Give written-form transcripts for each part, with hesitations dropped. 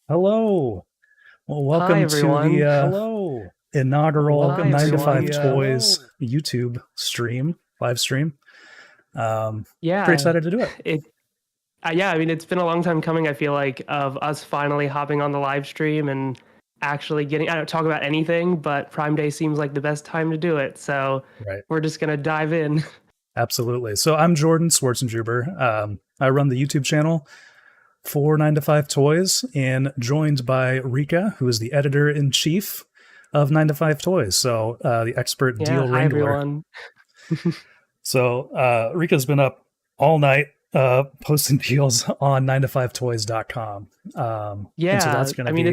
Hello. Well, Hi welcome to the everyone. inaugural Hi 9 to 5 everyone. Toys YouTube stream, live stream. Pretty Yeah, excited to do it. it yeah, I mean it's been a long time coming, I feel like, of us finally hopping on the live stream and actually getting I don't talk about anything, but Prime Day seems like the best time to do it. So Right. we're just gonna dive in. Absolutely. So I'm Jordan Schwarzenjuber. I run the YouTube channel for 9 to 5 Toys and joined by Rika, who is the editor in chief of 9 to 5 Toys. So the expert Yeah, deal hi wrangler. everyone. So Rika's been up all night posting deals on 9to5toys.com. And so Yeah, that's going to I mean be,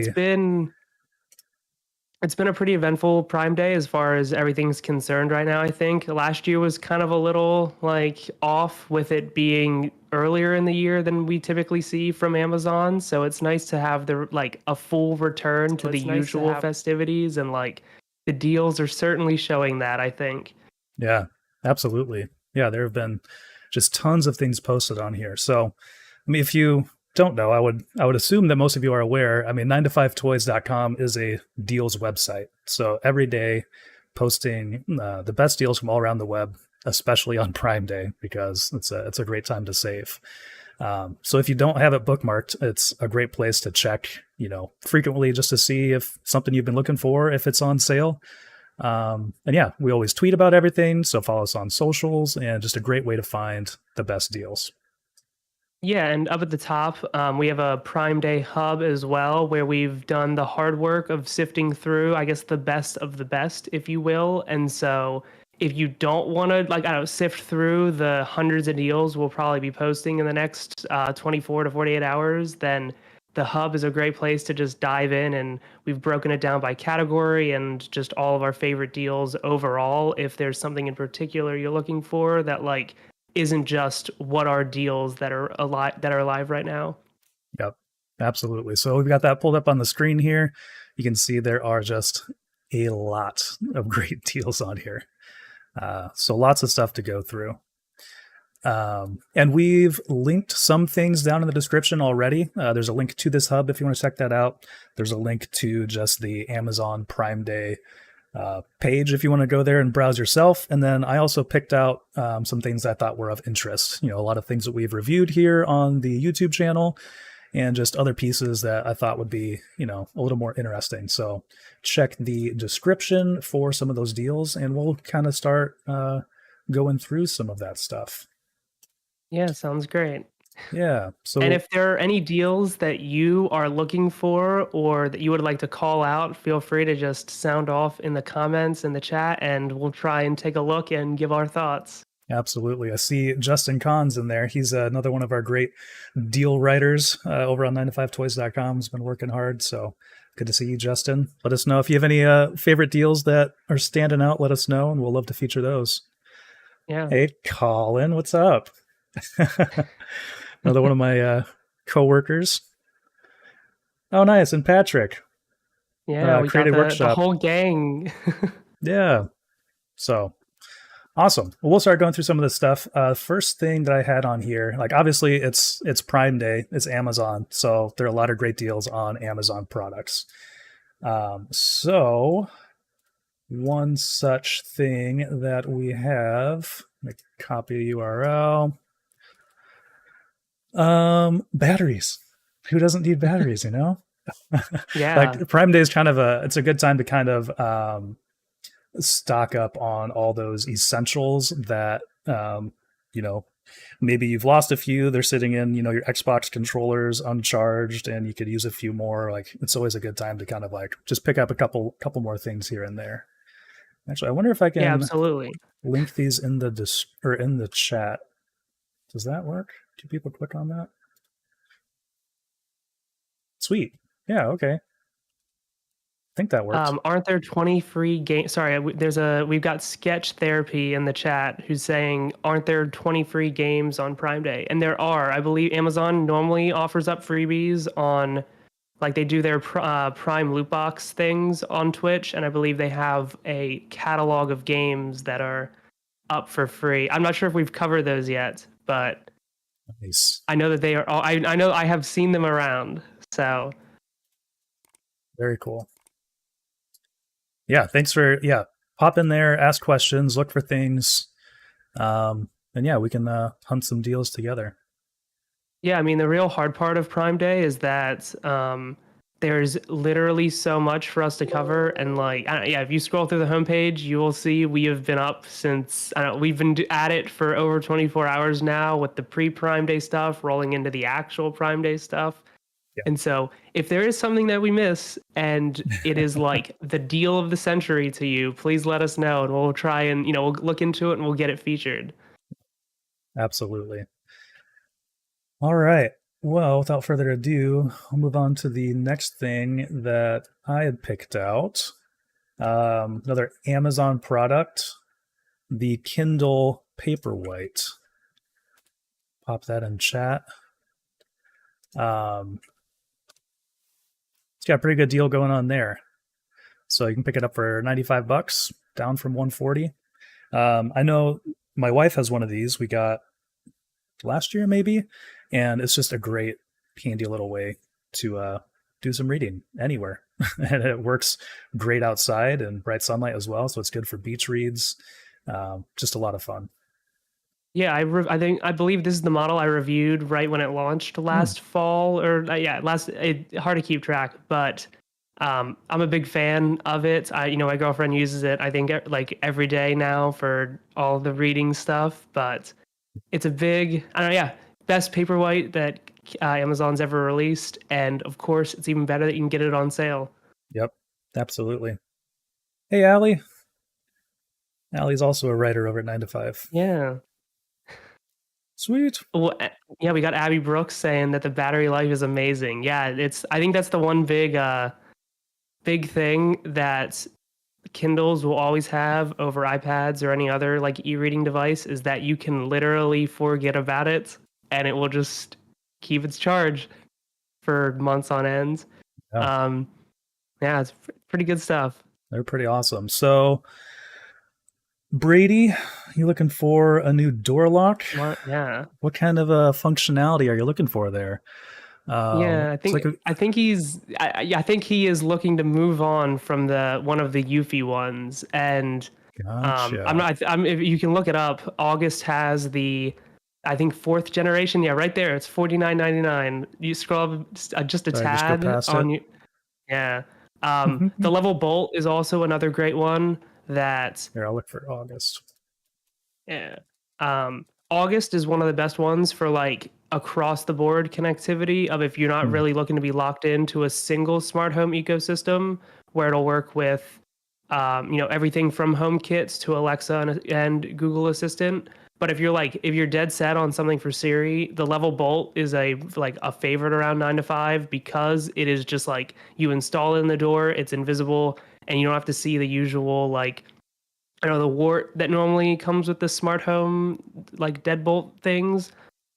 it's been a pretty eventful Prime Day as far as everything's concerned right now, I think. Last year was kind of a little like off with it being earlier in the year than we typically see from Amazon, so it's nice to have the like a full return to the usual festivities and like the deals are certainly showing that, I think. yeah, absolutely. Yeah, there have been just tons of things posted on here. So, I mean, if you don't know, I would assume that most of you are aware. I mean, 9to5toys.com is a deals website. So every day posting the best deals from all around the web, especially on Prime Day, because it's a great time to save. So if you don't have it bookmarked, it's a great place to check, frequently just to see if something you've been looking for, if it's on sale. And yeah, we always tweet about everything. So follow us on socials and just a great way to find the best deals. Yeah, and up at the top, we have a Prime Day hub as well, where we've done the hard work of sifting through, I guess, the best of the best, if you will. And so, if you don't want to, like, I don't know, sift through the hundreds of deals we'll probably be posting in the next 24 to 48 hours, then the hub is a great place to just dive in. And we've broken it down by category and just all of our favorite deals overall. If there's something in particular you're looking for that, like, isn't just what are deals that are alive right now. Yep, absolutely. So we've got that pulled up on the screen here. You can see there are just a lot of great deals on here. So lots of stuff to go through. And we've linked some things down in the description already. There's a link to this hub if you want to check that out. There's a link to just the Amazon Prime Day page if you want to go there and browse yourself. And then I also picked out some things I thought were of interest. A lot of things that we've reviewed here on the YouTube channel and just other pieces that I thought would be, a little more interesting. So check the description for some of those deals and we'll kind of start going through some of that stuff. Yeah, sounds great. Yeah. And So if there are any deals that you are looking for or that you would like to call out, feel free to just sound off in the comments in the chat and we'll try and take a look and give our thoughts. absolutely. I see Justin Cahn's in there. He's another one of our great deal writers over on 9to5toys.com. He's been working hard. So good to see you, Justin. Let us know if you have any favorite deals that are standing out. Let us know, and we'll love to feature those. Yeah. Hey, Colin, what's up? Another one of my coworkers. Oh, nice. And Patrick, Yeah, we got Creative the Workshop. whole gang. Yeah. So awesome. Well, we'll start going through some of this stuff. First thing that I had on here, like obviously it's Prime Day, it's Amazon, so there are a lot of great deals on Amazon products. So one such thing that we have, let me copy a URL. Batteries. Who doesn't need batteries, Yeah. Like Prime Day is kind of it's a good time to kind of stock up on all those essentials that you know maybe you've lost a few. They're sitting in your Xbox controllers uncharged and you could use a few more. Like it's always a good time to kind of like just pick up a couple more things here and there. Actually, I wonder if I Yeah, can absolutely. link these in the or in the chat. Does that work? Do people click on that? Sweet. Yeah, okay. Think that works. Aren't there 20 free games? Sorry, we've got Sketch Therapy in the chat who's saying, aren't there 20 free games on Prime Day? And there are. I believe Amazon normally offers up freebies on, like they do their Prime loot box things on Twitch, and I believe they have a catalog of games that are up for free. I'm not sure if we've covered those yet, but Nice. I know that they are. I know I have seen them around. So Very cool. Yeah, thanks for pop in there, ask questions, look for things, and yeah, we can hunt some deals together. Yeah, I mean, the real hard part of Prime Day is that there's literally so much for us to cover. And like, yeah, if you scroll through the homepage, you will see we have been up since, I don't know, we've been at it for over 24 hours now with the pre-Prime Day stuff rolling into the actual Prime Day stuff. Yeah. And so if there is something that we miss and it is like the deal of the century to you, please let us know and we'll try and, we'll look into it and we'll get it featured. Absolutely. All right. Well, without further ado, I'll move on to the next thing that I had picked out. Another Amazon product, the Kindle Paperwhite. Pop that in chat. It's got a pretty good deal going on there. So you can pick it up for $95, down from $140. I know my wife has one of these. We got last year maybe, and it's just a great handy little way to do some reading anywhere. And it works great outside and bright sunlight as well, so it's good for beach reads. Just a lot of fun. Yeah, I believe this is the model I reviewed right when it launched last fall, or hard to keep track, but I'm a big fan of it. My girlfriend uses it, I think, like every day now for all the reading stuff, but it's a big, I don't know, yeah, best Paperwhite that Amazon's ever released. And of course, it's even better that you can get it on sale. Yep, absolutely. Hey, Allie. Allie's also a writer over at 9 to 5. Yeah. Sweet. Well, yeah, we got Abby Brooks saying that the battery life is amazing. Yeah, I think that's the one big thing that Kindles will always have over iPads or any other like e-reading device is that you can literally forget about it and it will just keep its charge for months on end. Yeah, Yeah, it's pretty good stuff. they're pretty awesome. So, Brady, you looking for a new door lock? Yeah. What kind of functionality are you looking for there? Yeah, I think I think he is looking to move on from one of the Eufy ones, and Gotcha. if you can look it up, August has the, I think, 4th generation. Yeah, right there. It's $49.99. You scroll up just a tad on you. Yeah. The level bolt is also another great one that. Here, I'll look for August. Yeah. August is one of the best ones for like across the board connectivity of if you're not really looking to be locked into a single smart home ecosystem where it'll work with everything from HomeKits to Alexa and Google Assistant. But if you're dead set on something for Siri, the level bolt is a favorite around 9 to 5 because it is just like you install it in the door, it's invisible, and you don't have to see the usual the wart that normally comes with the smart home like deadbolt things.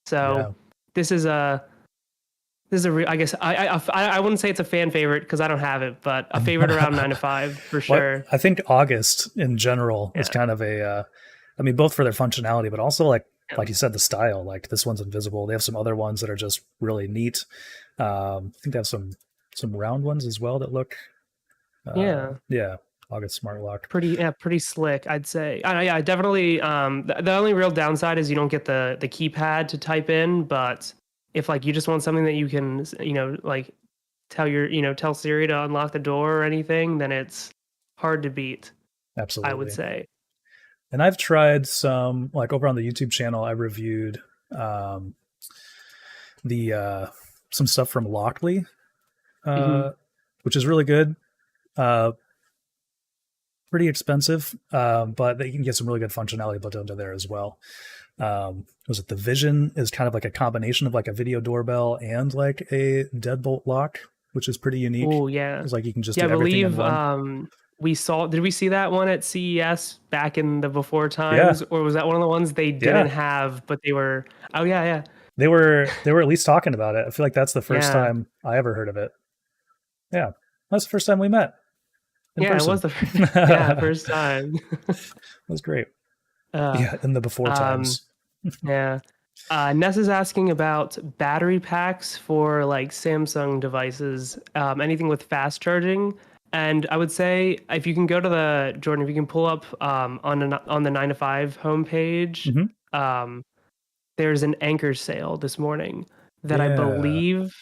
So this is I guess I wouldn't say it's a fan favorite because I don't have it, but a favorite around 9 to 5 for sure. Well, I think August in general is kind of both for their functionality, but also like you said, the style. Like this one's invisible. They have some other ones that are just really neat. I think they have some round ones as well that look. August Smart Lock. Pretty slick, I'd say. Yeah, definitely. The only real downside is you don't get the keypad to type in, but if you just want something that you can, tell Siri to unlock the door or anything, then it's hard to beat. Absolutely. I would say. And I've tried some, over on the YouTube channel, I reviewed some stuff from Lockly, which is really good. Pretty expensive, but you can get some really good functionality built into there as well. Was it the Vision is kind of like a combination of like a video doorbell and like a deadbolt lock, which is pretty unique. Oh yeah, it's like you can just do everything in one. Did we see that one at CES back in the before times, or was that one of the ones they didn't have, but they were? Oh yeah. They were at least talking about it. I feel like that's the first time I ever heard of it. Yeah, that's the first time we met. It was the first time. It was great. In the before times. Ness is asking about battery packs for like Samsung devices, anything with fast charging. And I would say if you can go to the Jordan, if you can pull up on the 9 to 5 homepage, Hmm. um, there's an Anchor sale this morning that I Yeah. believe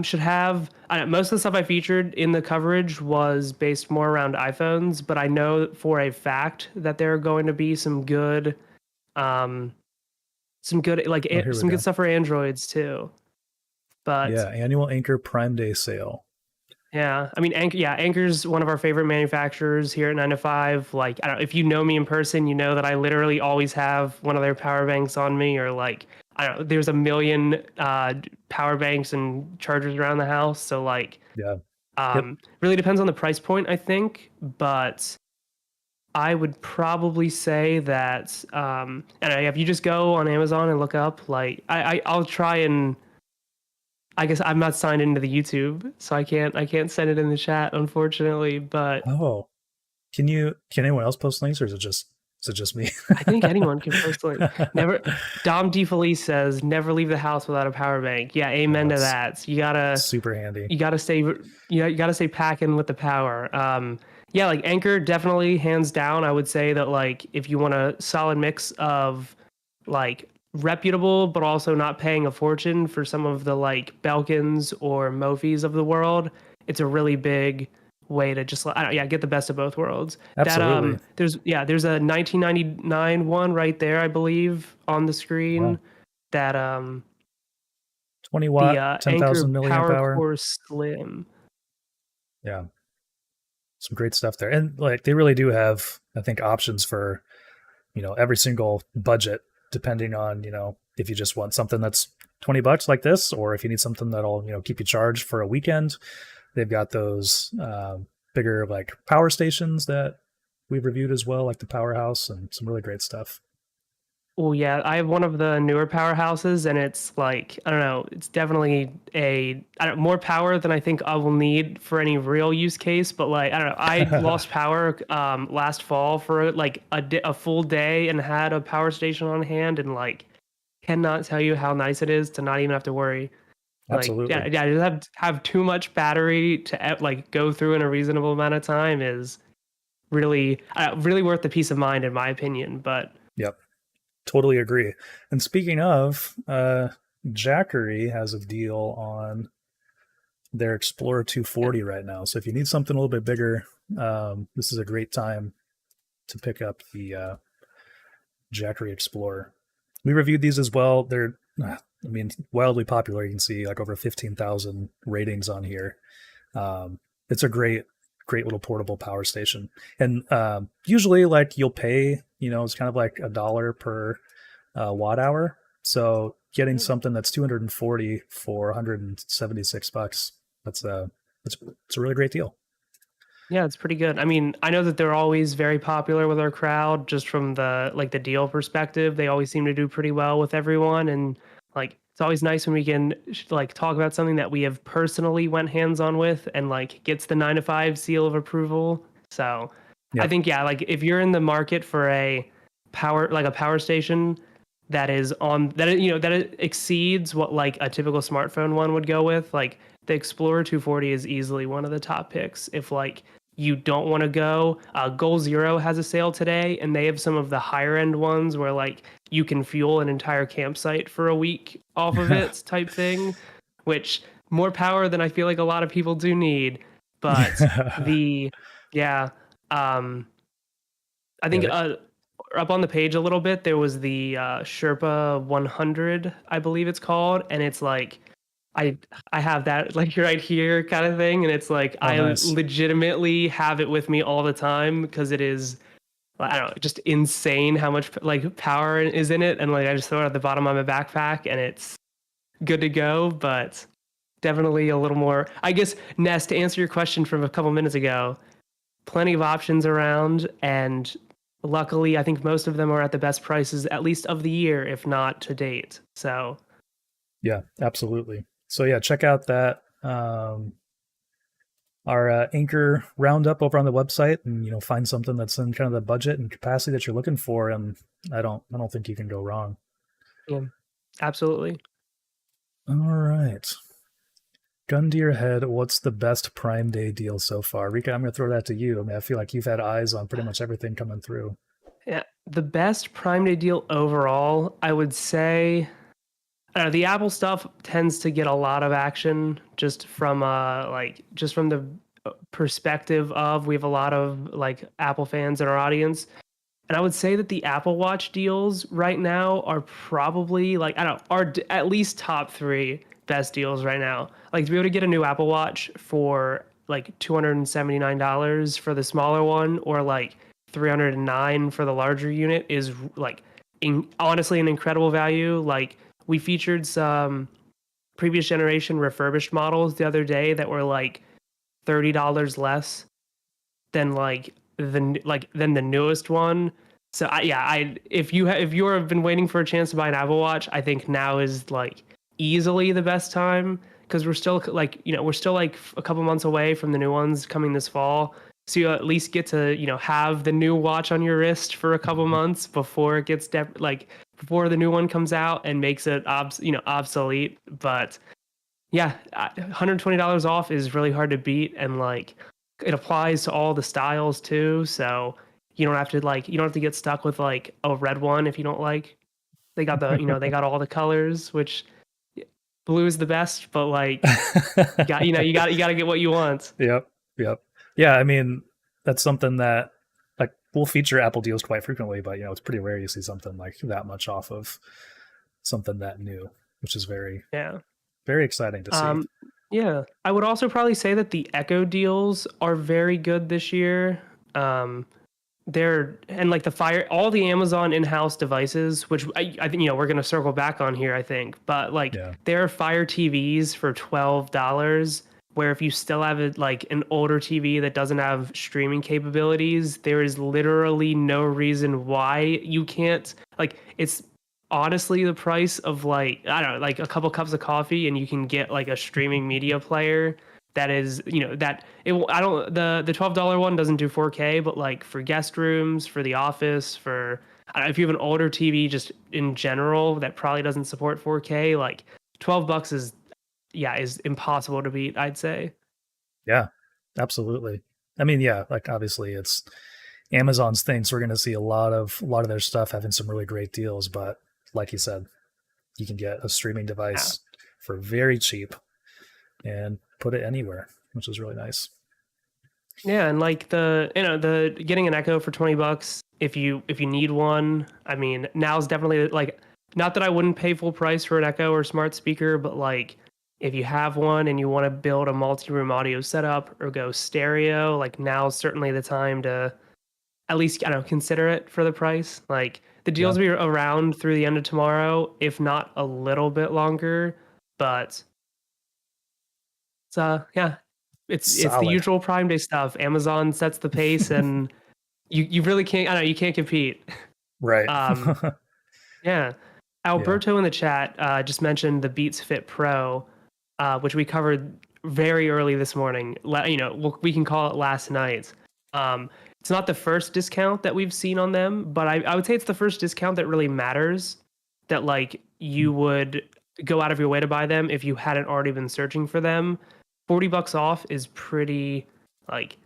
should have. I don't, most of the stuff I featured in the coverage was based more around iPhones, but I know for a fact that there are going to be um, some good Oh, here we some good go. stuff for Androids too. But Yeah, annual Anchor Prime Day sale. yeah, I mean, Anchor's one of our favorite manufacturers here at 9 to 5. Like, I don't if you know me in person, you know that I literally always have one of their power banks on me, or like, I don't know, there's a million power banks and chargers around the house. So like, Yeah. Yep. really depends on the price point, I think. But I would probably say that, and if you just go on Amazon and look up, like, I'll try and I guess I'm not signed into the YouTube, so I can't send it in the chat, unfortunately. But Oh, can anyone else post links, or is it just me? I think anyone can post a link. Never. Dom DeFelice says never leave the house without a power bank. Yeah, Yeah, amen to that's that. So you gotta super handy. you gotta stay you gotta stay packing with the power. Yeah, like Anchor definitely hands down. I would say that like if you want a solid mix of like reputable but also not paying a fortune for some of the like Belkins or Mofis of the world, it's a really big way to just yeah, get the best of both worlds. That Absolutely. there's a 1999 one right there, I believe, on the Yeah. screen, that 20 the watt, Anchor 10,000 milliamp Power hour. Core Slim. Yeah. Some great stuff there. And like they really do have, I think, options for, every single budget, depending on, if you just want something that's $20 like this, or if you need something that'll, keep you charged for a weekend. They've got those bigger like power stations that we've reviewed as well, like the Powerhouse, and some really great stuff. Oh yeah, I have one of the newer powerhouses, and it's like, I don't know, it's definitely more power than I think I will need for any real use case. But like, I don't know, I lost power last fall for like a full day and had a power station on hand, and like cannot tell you how nice it is to not even have to worry. Like, Absolutely. yeah, just have too much battery to like go through in a reasonable amount of time is really worth the peace of mind, in my opinion. But Yep. Totally agree. And speaking of, Jackery has a deal on their Explorer 240 right now. So if you need something a little bit bigger, this is a great time to pick up the Jackery Explorer. We reviewed these as well. They're, wildly popular. You can see like over 15,000 ratings on here. It's a great little portable power station. And usually, like you'll pay, it's kind of like $1 per watt hour. So getting something that's 240 for 176 bucks, that's it's a really great deal. yeah, it's pretty good. I mean, I know that they're always very popular with our crowd, just from the deal perspective. They always seem to do pretty well with everyone, and like it's always nice when we can like talk about something that we have personally went hands on with and like gets the 9 to 5 seal of approval. So I Yep. think, yeah, like if you're in the market for a power station that is on that that it exceeds what like a typical smartphone one would go with, like the Explorer 240 is easily one of the top picks. If like you don't want to go, Goal Zero has a sale today, and they have some of the higher end ones where like you can fuel an entire campsite for a week off of it, type thing, which more power than I feel like a lot of people do need. But the yeah, I Yeah. think up on the page a little bit there was the Sherpa 100, I believe it's called, and it's like I I have that like right here kind of thing, and it's like Oh, I nice. legitimately have it with me all the time because it is, I don't know, just insane how much like power is in it, and like I just throw it at the bottom of my backpack and it's good to go. But definitely a little more, I guess, Ness, to answer your question from a couple minutes ago, plenty of options around, and luckily I think most of them are at the best prices, at least of the year, if not to date. So Yeah, absolutely. So yeah, check out that our Anchor roundup over on the website, and find something that's in kind of the budget and capacity that you're looking for, and I don't think you can go wrong. Yeah, absolutely. All right. Gun to your head, what's the best Prime Day deal so far? Rika, I'm going to throw that to you. I mean, I feel like you've had eyes on pretty much everything coming through. Yeah, the best Prime Day deal overall, I would say, I don't know, the Apple stuff tends to get a lot of action just from just from the perspective of we have a lot of like Apple fans in our audience. And I would say that the Apple Watch deals right now are probably like I don't know, are at least top 3 best deals right now. Like to be able to get a new Apple Watch for like $279 for the smaller one or like 309 for the larger unit is like honestly an incredible value. Like we featured some previous generation refurbished models the other day that were like $30 less than than the newest one. So I if you if you have been waiting for a chance to buy an Apple Watch, I think now is like easily the best time because we're still we're still like a couple months away from the new ones coming this fall. So you at least get to have the new watch on your wrist for a couple months before it gets before the new one comes out and makes it obsolete. But yeah, $120 off is really hard to beat, and like it applies to all the styles too. So you don't have to get stuck with like a red one if you don't like. They got they got all the colors, which blue is the best, but like you got to get what you want. Yep. Yep. Yeah. I mean, that's something that like we'll feature Apple deals quite frequently, but it's pretty rare you see something like that much off of something that new, which is very, Yeah. very exciting to see. Yeah. I would also probably say that the Echo deals are very good this year. They're and like all the Amazon in-house devices, which I think we're gonna circle back on here, I think. But like Yeah. there are Fire TVs for $12, where if you still have like an older TV that doesn't have streaming capabilities, there is literally no reason why you can't. Like it's honestly the price of like I don't know, like a couple cups of coffee, and you can get like a streaming media player that is that it will I don't the $12 one doesn't do 4K, but like for guest rooms, for the office, for I don't know, if you have an older TV just in general that probably doesn't support 4K, like $12 is impossible to beat, I'd say. Yeah, absolutely. I mean, yeah, like obviously it's Amazon's thing, so we're going to see a lot of their stuff having some really great deals. But like you said, you can get a streaming Yeah. device for very cheap and put it anywhere, which is really nice. Yeah, and like the getting an Echo for $20 if you need one. I mean, now's definitely like not that I wouldn't pay full price for an Echo or smart speaker, but like if you have one and you want to build a multi-room audio setup or go stereo, like now's certainly the time to at least I don't know, consider it for the price. Like the Yeah, deals will be around through the end of tomorrow, if not a little bit longer. But it's yeah, it's the solid. usual Prime Day stuff. Amazon sets the pace, and you really can't. I don't know, you can't compete. Right. Um, yeah. Yeah. Alberto in the chat just mentioned the Beats Fit Pro, which we covered very early this morning. We can call it last night. It's not the first discount that we've seen on them, but I would say it's the first discount that really matters. That like you would go out of your way to buy them if you hadn't already been searching for them. $40 off is pretty like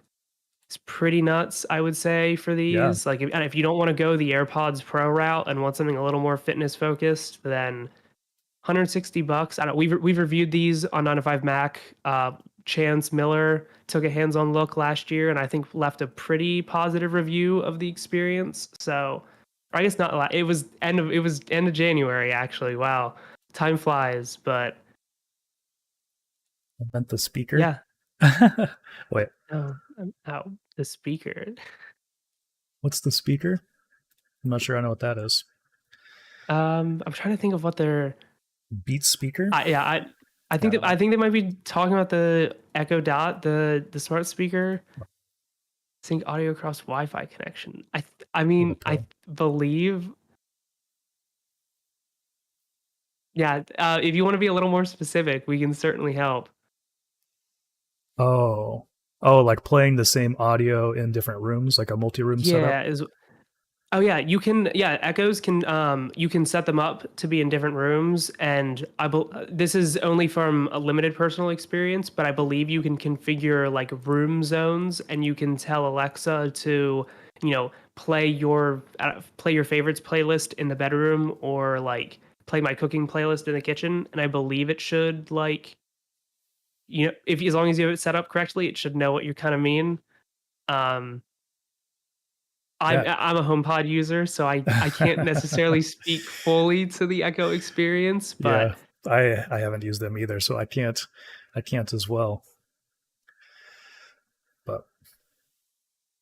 it's pretty nuts, I would say, for Yeah. these. Like, if you don't want to go the AirPods Pro route and want something a little more fitness focused, then $160. I don't. We've reviewed these on 9 to 5 Mac. Chance Miller took a hands-on look last year, and I think left a pretty positive review of the experience. So, or I guess not. It was end of January actually. Wow, time flies. But I meant the speaker. yeah. Wait, Oh, oh, the speaker. what's the speaker? I'm not sure I know what that is. I'm trying to think of what they're. Beats speaker? Yeah, I don't know. I think they might be talking about the Echo Dot, the smart speaker. Sync audio across Wi-Fi connection. I mean, I believe. Yeah, if you want to be a little more specific, we can certainly help. Oh, like playing the same audio in different rooms, like a multi-room setup. Yeah, is Oh yeah, you can. Yeah, Echoes can. You can set them up to be in different rooms, and this is only from a limited personal experience, but I believe you can configure like room zones, and you can tell Alexa to, play your favorites playlist in the bedroom, or like play my cooking playlist in the kitchen, and I believe it should like, if as long as you have it set up correctly, it should know what you kind of mean. Um, Yeah. I'm a HomePod user, so I can't necessarily speak fully to the Echo experience, Yeah. but I haven't used them either, so I can't as well. But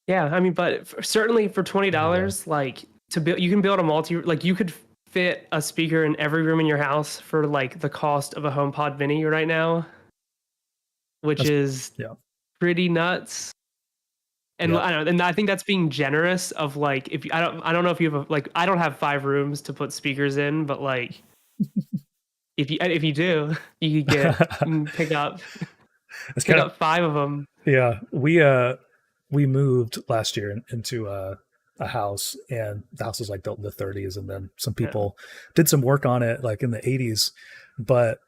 yeah, I mean, but certainly for yeah. $20, like to build, you can build a like you could fit a speaker in every room in your house for like the cost of a HomePod Mini right now, which That's is yeah. pretty nuts. And Yeah. I don't know, and I think that's being generous of like if you, I don't know if you have like I don't have 5 rooms to put speakers in, but like if you do, you can It's pick kind of up 5 of them. yeah. We moved last year into a house, and the house was like built in the 30s, and then some Yeah. people did some work on it like in the 80s, but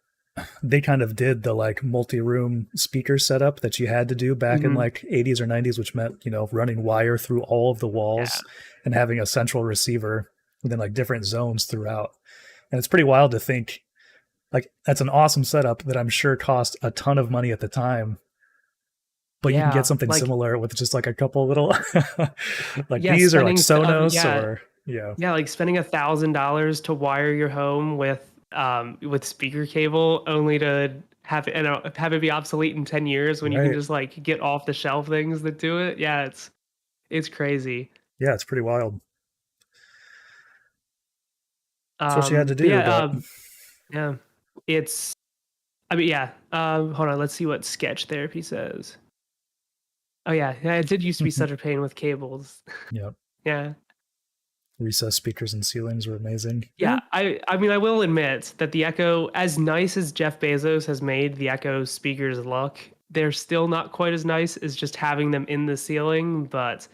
they kind of did the like multi-room speaker setup that you had to do back in Hmm. like 80s or 90s, which meant, running wire through all of the Yeah. walls and having a central receiver and then like different zones throughout. And it's pretty wild to think like that's an awesome setup that I'm sure cost a ton of money at the time, but you can get Yeah. something Like similar with just like a couple little like yeah, these are like spending Sonos yeah, or yeah. yeah, like spending $1,000 to wire your home with speaker cable only to have it be obsolete in 10 years when you can Right. just like get off the shelf things that do it. Yeah, it's crazy. Yeah, it's pretty wild. It's what you had to But do, yeah, but yeah. It's I mean yeah. Hold on, let's see what sketch therapy says. Oh yeah, yeah, it did used to be such a pain with cables. yeah. Yeah. Recessed speakers and ceilings were amazing. Yeah. Yeah, I mean I will admit that the Echo, as nice as Jeff Bezos has made the Echo speakers look, they're still not quite as nice as just having them in the ceiling, but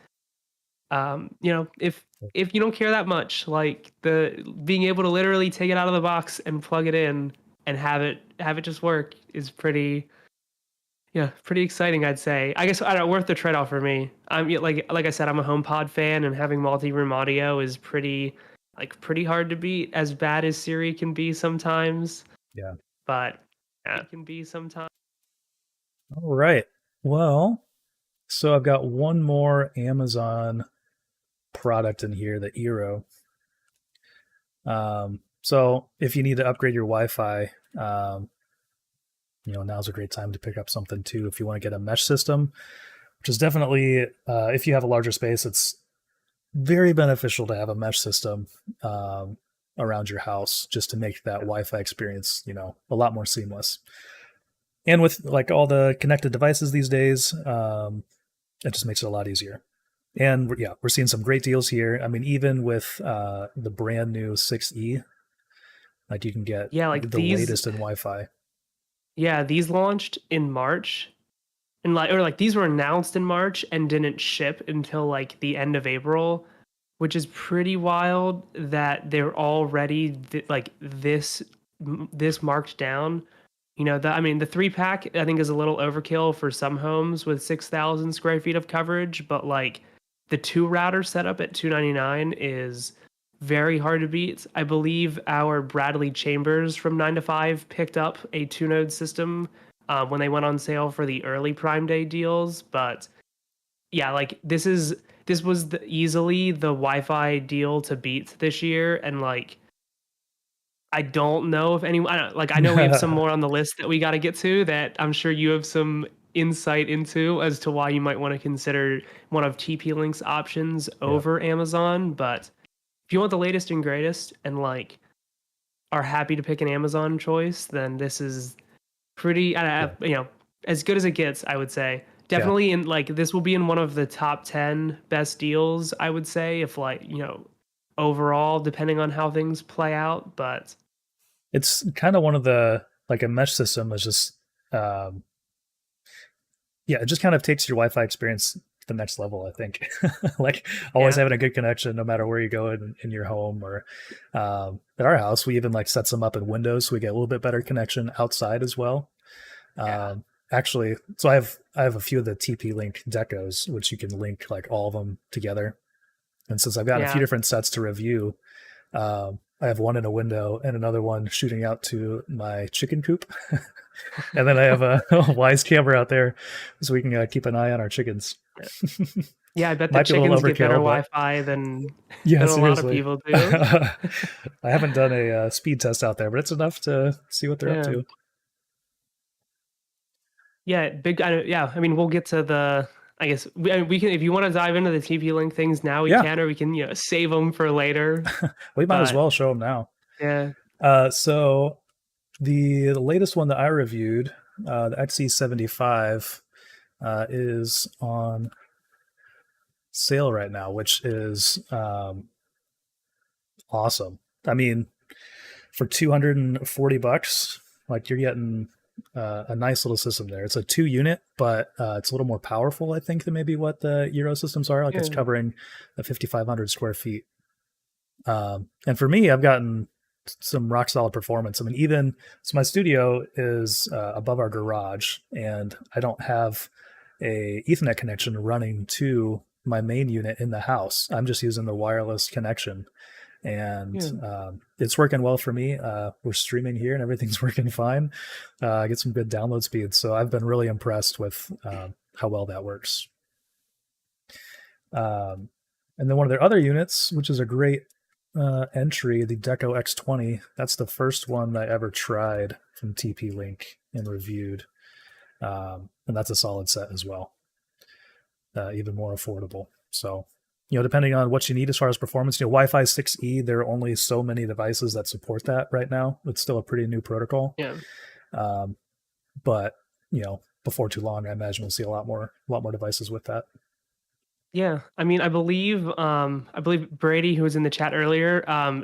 if you don't care that much, like the being able to literally take it out of the box and plug it in and have it just work is pretty exciting, I'd say. I guess I don't worth the trade-off for me. Like I said, I'm a HomePod fan, and having multi-room audio is pretty hard to beat. As bad as Siri can be sometimes, Yeah. but yeah, it can be sometimes. All right. Well, so I've got one more Amazon product in here, the Eero. So if you need to upgrade your Wi-Fi, now's a great time to pick up something too. If you want to get a mesh system, which is definitely, if you have a larger space, it's very beneficial to have a mesh system around your house just to make that Wi-Fi experience, a lot more seamless. And with like all the connected devices these days, it just makes it a lot easier. And we're seeing some great deals here. I mean, even with the brand new 6E, like you can get Yeah, like the latest in Wi-Fi. these launched in March, and like these were announced in March and didn't ship until like the end of April, which is pretty wild that they're already this marked down. I mean, the 3-pack I think is a little overkill for some homes with 6,000 square feet of coverage, but like the 2 router setup at 299 is very hard to beat. I believe our Bradley Chambers from 9 to 5 picked up a 2-node system when they went on sale for the early Prime Day deals, but yeah, like this was easily the Wi-Fi deal to beat this year, and like I don't know if anyone. I know we have some more on the list that we got to get to that I'm sure you have some insight into as to why you might want to consider one of TP-Link's options Yeah. over Amazon. But if you want the latest and greatest and like are happy to pick an Amazon choice, then this is pretty, Yeah. as good as it gets, I would say. Yeah. Definitely in like this will be in one of the top 10 best deals, I would say, if like, overall, depending on how things play out. But It's kind of one of the like a mesh system is just um, yeah, it just kind of takes your Wi-Fi experience the next level, I think. Like always Yeah. having a good connection no matter where you go in your home, or at our house we even like set some up in windows so we get a little bit better connection outside as well. Yeah. Actually, so I have a few of the TP Link decos which you can link like all of them together. And since I've got a few Yeah. different sets to review, I have one in a window and another one shooting out to my chicken coop. And then I have a Wise camera out there so we can keep an eye on our chickens. Yeah, I bet the Might be a little chickens get better overkill, but Wi-Fi than yeah, a lot of seriously. people do. I haven't done a speed test out there, but it's enough to see what they're up Yeah. to. Yeah, yeah, I mean, we'll get to the I guess we can if you want to dive into the TP Link things now we Yeah, can, or we can, save them for later. we might as But well show them now. yeah. So the latest one that I reviewed, the XE75, is on sale right now, which is awesome. I mean, for $240, like you're getting a nice little system there. It's a 2 unit, but it's a little more powerful, I think, than maybe what the Euro systems are. Like it's Yeah. covering the 5,500 square feet. And for me, I've gotten some rock solid performance. I mean, even so, my studio is above our garage, and I don't have a Ethernet connection running to my main unit in the house. I'm just using the wireless connection, and Yeah. it's working well for me. We're streaming here, and everything's working fine. I get some good download speeds, so I've been really impressed with how well that works. And then one of their other units, which is a great entry, the Deco X20. That's the first one I ever tried from TP Link and reviewed, and that's a solid set as well. Even more affordable. So, depending on what you need as far as performance, Wi-Fi 6E, there are only so many devices that support that right now. It's still a pretty new protocol. Yeah. But before too long, I imagine we'll see a lot more devices with that. Yeah, I mean, I believe Brady, who was in the chat earlier,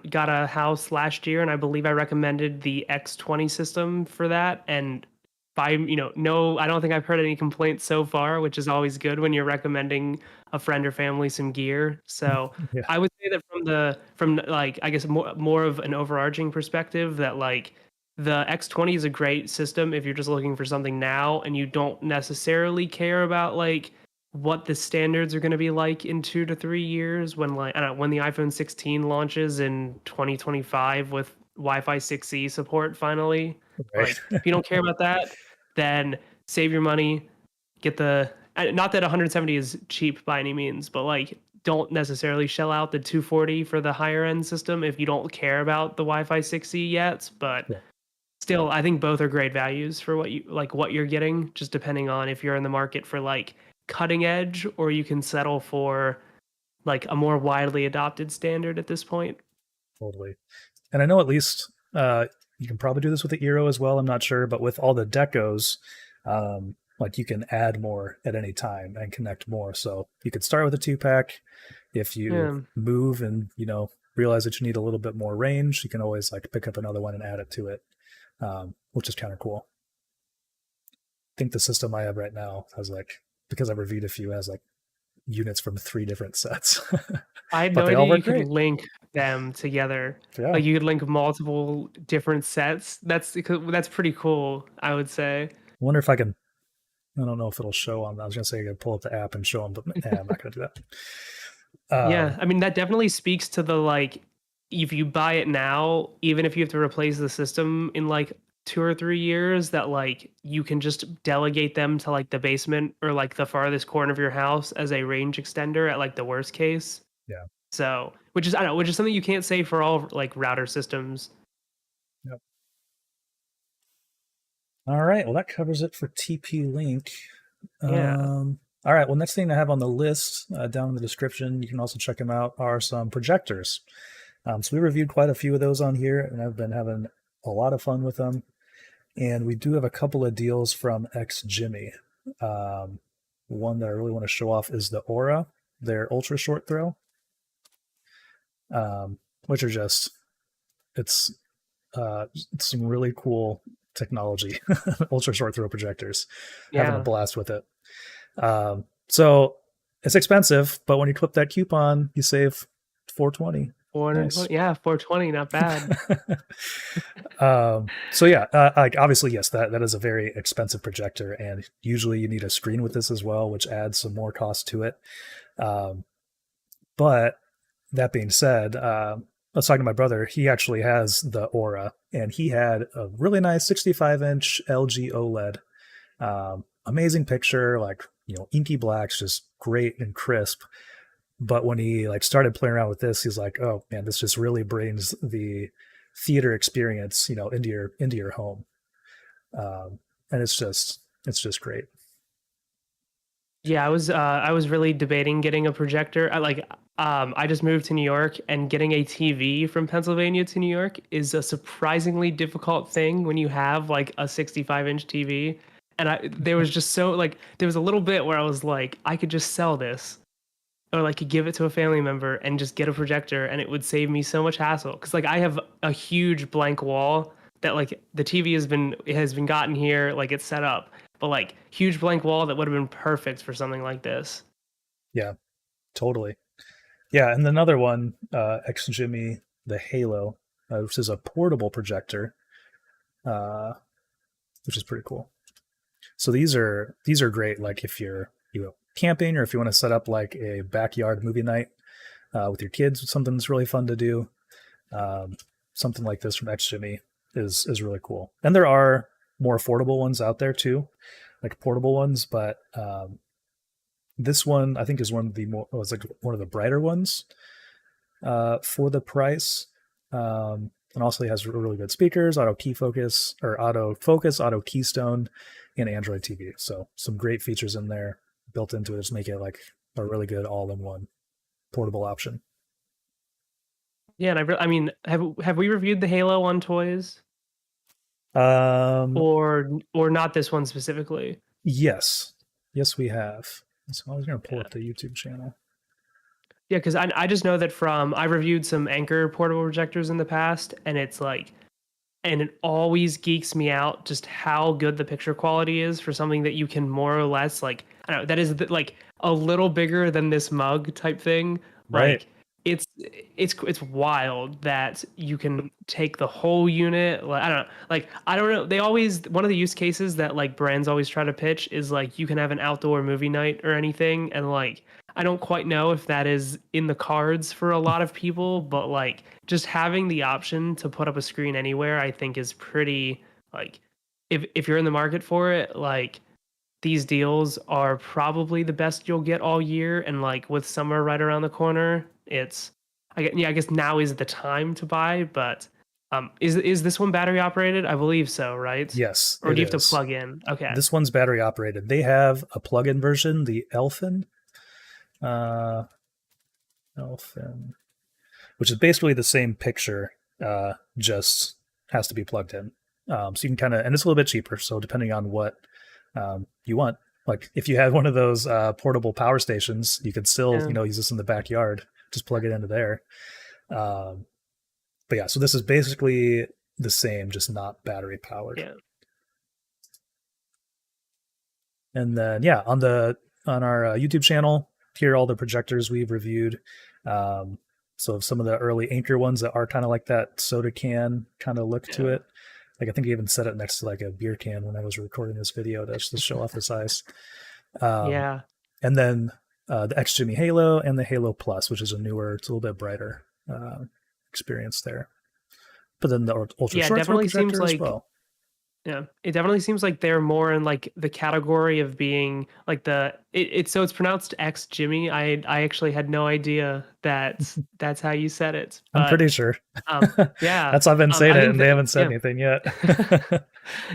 got a house last year, and I believe I recommended the X20 system for that. And no, I don't think I've heard any complaints so far, which is always good when you're recommending a friend or family some gear. So Yeah. I would say that from like I guess more of an overarching perspective, that like the X20 is a great system if you're just looking for something now and you don't necessarily care about like what the standards are going to be like in 2 to 3 years when like I don't know, when the iPhone 16 launches in 2025 with Wi-Fi 6E support finally. Right. Like if you don't care about that, then save your money, get the not that 170 is cheap by any means, but like don't necessarily shell out the 240 for the higher end system if you don't care about the Wi-Fi 6E yet, but Yeah. still I think both are great values for what you're getting, just depending on if you're in the market for like cutting edge or you can settle for like a more widely adopted standard at this point. Totally. And I know at least you can probably do this with the Eero as well. I'm not sure, but with all the decos, like you can add more at any time and connect more. So you could start with a 2-pack. If you Yeah. move and realize that you need a little bit more range, you can always like pick up another one and add it to it, which is kind of cool. I think the system I have right now has like, because I've reviewed a few, has like units from 3 different sets. I had But no they all idea you work could great. link them together. Yeah. Like you could link multiple different sets. That's pretty cool, I would say. I wonder if I can. I don't know if it'll show on. I was gonna say I could pull up the app and show them, but I'm not gonna do that. Yeah, I mean that definitely speaks to the like if you buy it now, even if you have to replace the system in like 2 or 3 years, that like you can just delegate them to like the basement or like the farthest corner of your house as a range extender at like the worst case. Yeah. So, which is I don't know, which is something you can't say for all like router systems. Yep. All right. Well, that covers it for TP Link. Yeah. All right. Well, next thing I have on the list down in the description, you can also check them out, are some projectors. So we reviewed quite a few of those on here, and I've been having a lot of fun with them. And we do have a couple of deals from XGimmy. One that I really want to show off is the Aura, their ultra short throw, which are just it's some really cool technology. Ultra short throw projectors. Having a Yeah. blast with it. So It's expensive, but when you clip that coupon, you save 420. Nice. 420. Yeah, 420, not bad. So yeah, like obviously, yes, that is a very expensive projector, and usually you need a screen with this as well, which adds some more cost to it. Um, but that being said, I was talking to my brother. He actually has the Aura, and he had a really nice 65-inch LG OLED. Amazing picture, like inky blacks, just great and crisp. But when he like started playing around with this, he's like, "Oh man, this just really brings the theater experience, into your home." And it's just great. Yeah, I was really debating getting a projector. I just moved to New York, and getting a TV from Pennsylvania to New York is a surprisingly difficult thing when you have like a 65-inch TV. And there was just there was a little bit where I was like, I could just sell this, or like could give it to a family member and just get a projector, and it would save me so much hassle. Because like I have a huge blank wall that like the TV has been gotten here, like it's set up, but like huge blank wall that would have been perfect for something like this. Yeah, totally. Yeah, and another one, X-Jimmy, the Halo, which is a portable projector, uh, which is pretty cool. So these are great. Like if you're camping, or if you want to set up like a backyard movie night with your kids, something that's really fun to do. Um, Something like this from X-Jimmy is really cool. And there are more affordable ones out there too, like portable ones. But this one I think is was like one of the brighter ones for the price. And also has really good speakers, auto focus, auto keystone, and Android TV. So some great features in there built into it, just make it like a really good all-in-one portable option. Yeah, and I mean, have we reviewed the Halo on toys, Um, or not this one specifically? yes, yes, we have. So I was going to pull Yeah. up the YouTube channel. Yeah, because I just know that I reviewed some Anchor portable projectors in the past, and and it always geeks me out just how good the picture quality is for something that you can more or less like, I don't know, that is like a little bigger than this mug type thing. Right. Like it's wild that you can take the whole unit. Like I don't know. They always, one of the use cases that like brands always try to pitch is like you can have an outdoor movie night or anything, and like I don't quite know if that is in the cards for a lot of people, but like just having the option to put up a screen anywhere, I think is pretty like, if you're in the market for it, like these deals are probably the best you'll get all year. And like with summer right around the corner, I guess now is the time to buy. But is this one battery operated? I believe so, right? Yes, Or it do you have to is. plug in? Okay. This one's battery operated. They have a plug-in version, the uh, Elfin, which is basically the same picture, just has to be plugged in. So you can kind of, and it's a little bit cheaper. So depending on what you want, like if you had one of those portable power stations, you could still, Yeah. use this in the backyard. Just plug it into there. Um, but yeah, so this is basically the same, just not battery powered. Yeah. And then yeah, on our YouTube channel, here are all the projectors we've reviewed. So some of the early Anchor ones that are kind of like that soda can kind of look to Yeah. it. Like I think I even set it next to like a beer can when I was recording this video to just show off the size. Um, Yeah. and then the X Jimmy Halo and the Halo Plus, which is a newer, it's a little bit brighter experience there. But then the ultra Yeah, it short throw definitely seems projector as like well. Yeah, it definitely seems like they're more in like the category of being like so it's pronounced X Jimmy. I actually had no idea that that's how you said it. I'm But pretty sure. yeah, That's how I've been saying I it, think and they that haven't said yeah. anything yet.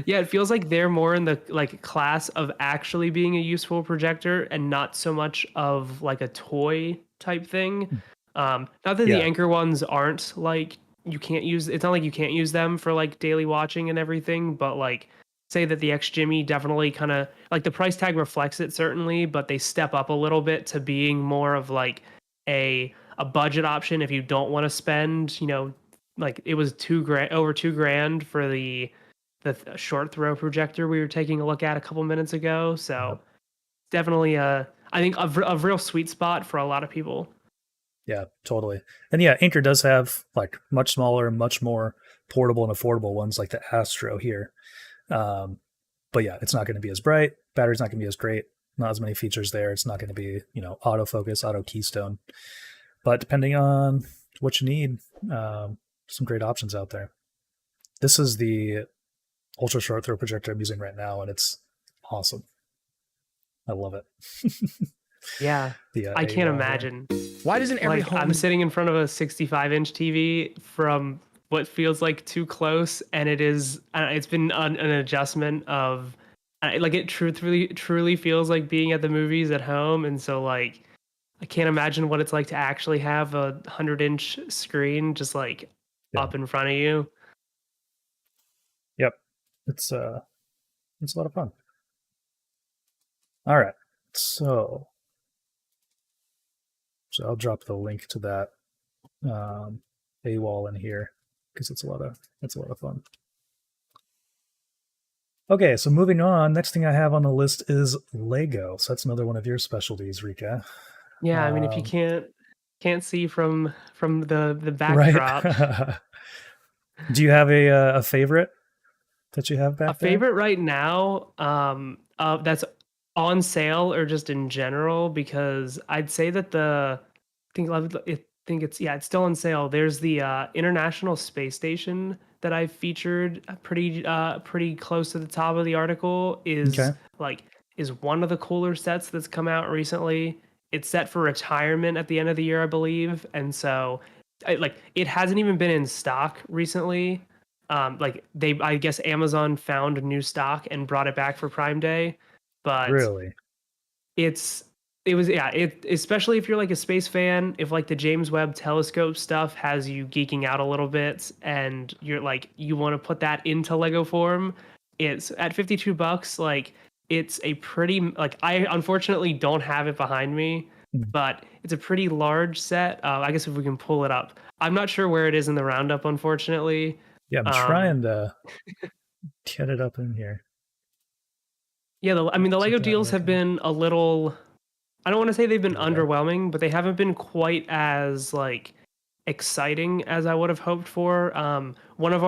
Yeah, it feels like they're more in the like class of actually being a useful projector and not so much of like a toy type thing. Not that the Yeah, Anchor ones aren't like, you can't use, it's not like you can't use them for like daily watching and everything, but like say that the X Jimmy definitely kind of like the price tag reflects it certainly, but they step up a little bit to being more of like a budget option if you don't want to spend, like it was 2 grand, over 2 grand for the short throw projector we were taking a look at a couple minutes ago. yep. So definitely I think a real sweet spot for a lot of people. Yeah, totally. And yeah, Anker does have like much smaller, much more portable and affordable ones like the Astro here. Um, but yeah, it's not going to be as bright. Battery's not going to be as great. Not as many features there. It's not going to be, autofocus, auto keystone. But depending on what you need, some great options out there. This is the ultra short throw projector I'm using right now, and it's awesome. I love it. Yeah, I can't imagine. Why doesn't every Like, home... I'm sitting in front of a 65-inch TV from what feels like too close, and it's been an adjustment of like it truly feels like being at the movies at home. And so like I can't imagine what it's like to actually have a 100-inch screen just like up in front of you. Yep, it's a lot of fun. All right, so I'll drop the link to that AWOL in here because it's a lot of fun. Okay, so moving on. Next thing I have on the list is Lego. So that's another one of your specialties, Rika. Yeah, I mean, if you can't see from the backdrop. Right. Do you have a favorite that you have back there? A favorite right now, that's on sale or just in general, because I'd say that it's still on sale. There's the International Space Station that I featured pretty close to the top of the article. Is one of the cooler sets that's come out recently. It's set for retirement at the end of the year, I believe, and so it hasn't even been in stock recently. I guess Amazon found new stock and brought it back for Prime Day, but really, especially if you're like a space fan, if like the James Webb Telescope stuff has you geeking out a little bit and you're like, you want to put that into Lego form, it's at $52. Like, it's a pretty, like, I unfortunately don't have it behind me, but it's a pretty large set. I guess if we can pull it up. I'm not sure where it is in the roundup, unfortunately. Yeah, I'm trying to get it up in here. Yeah, the Lego deals have been a little, I don't want to say they've been underwhelming, but they haven't been quite as like exciting as I would have hoped for. One of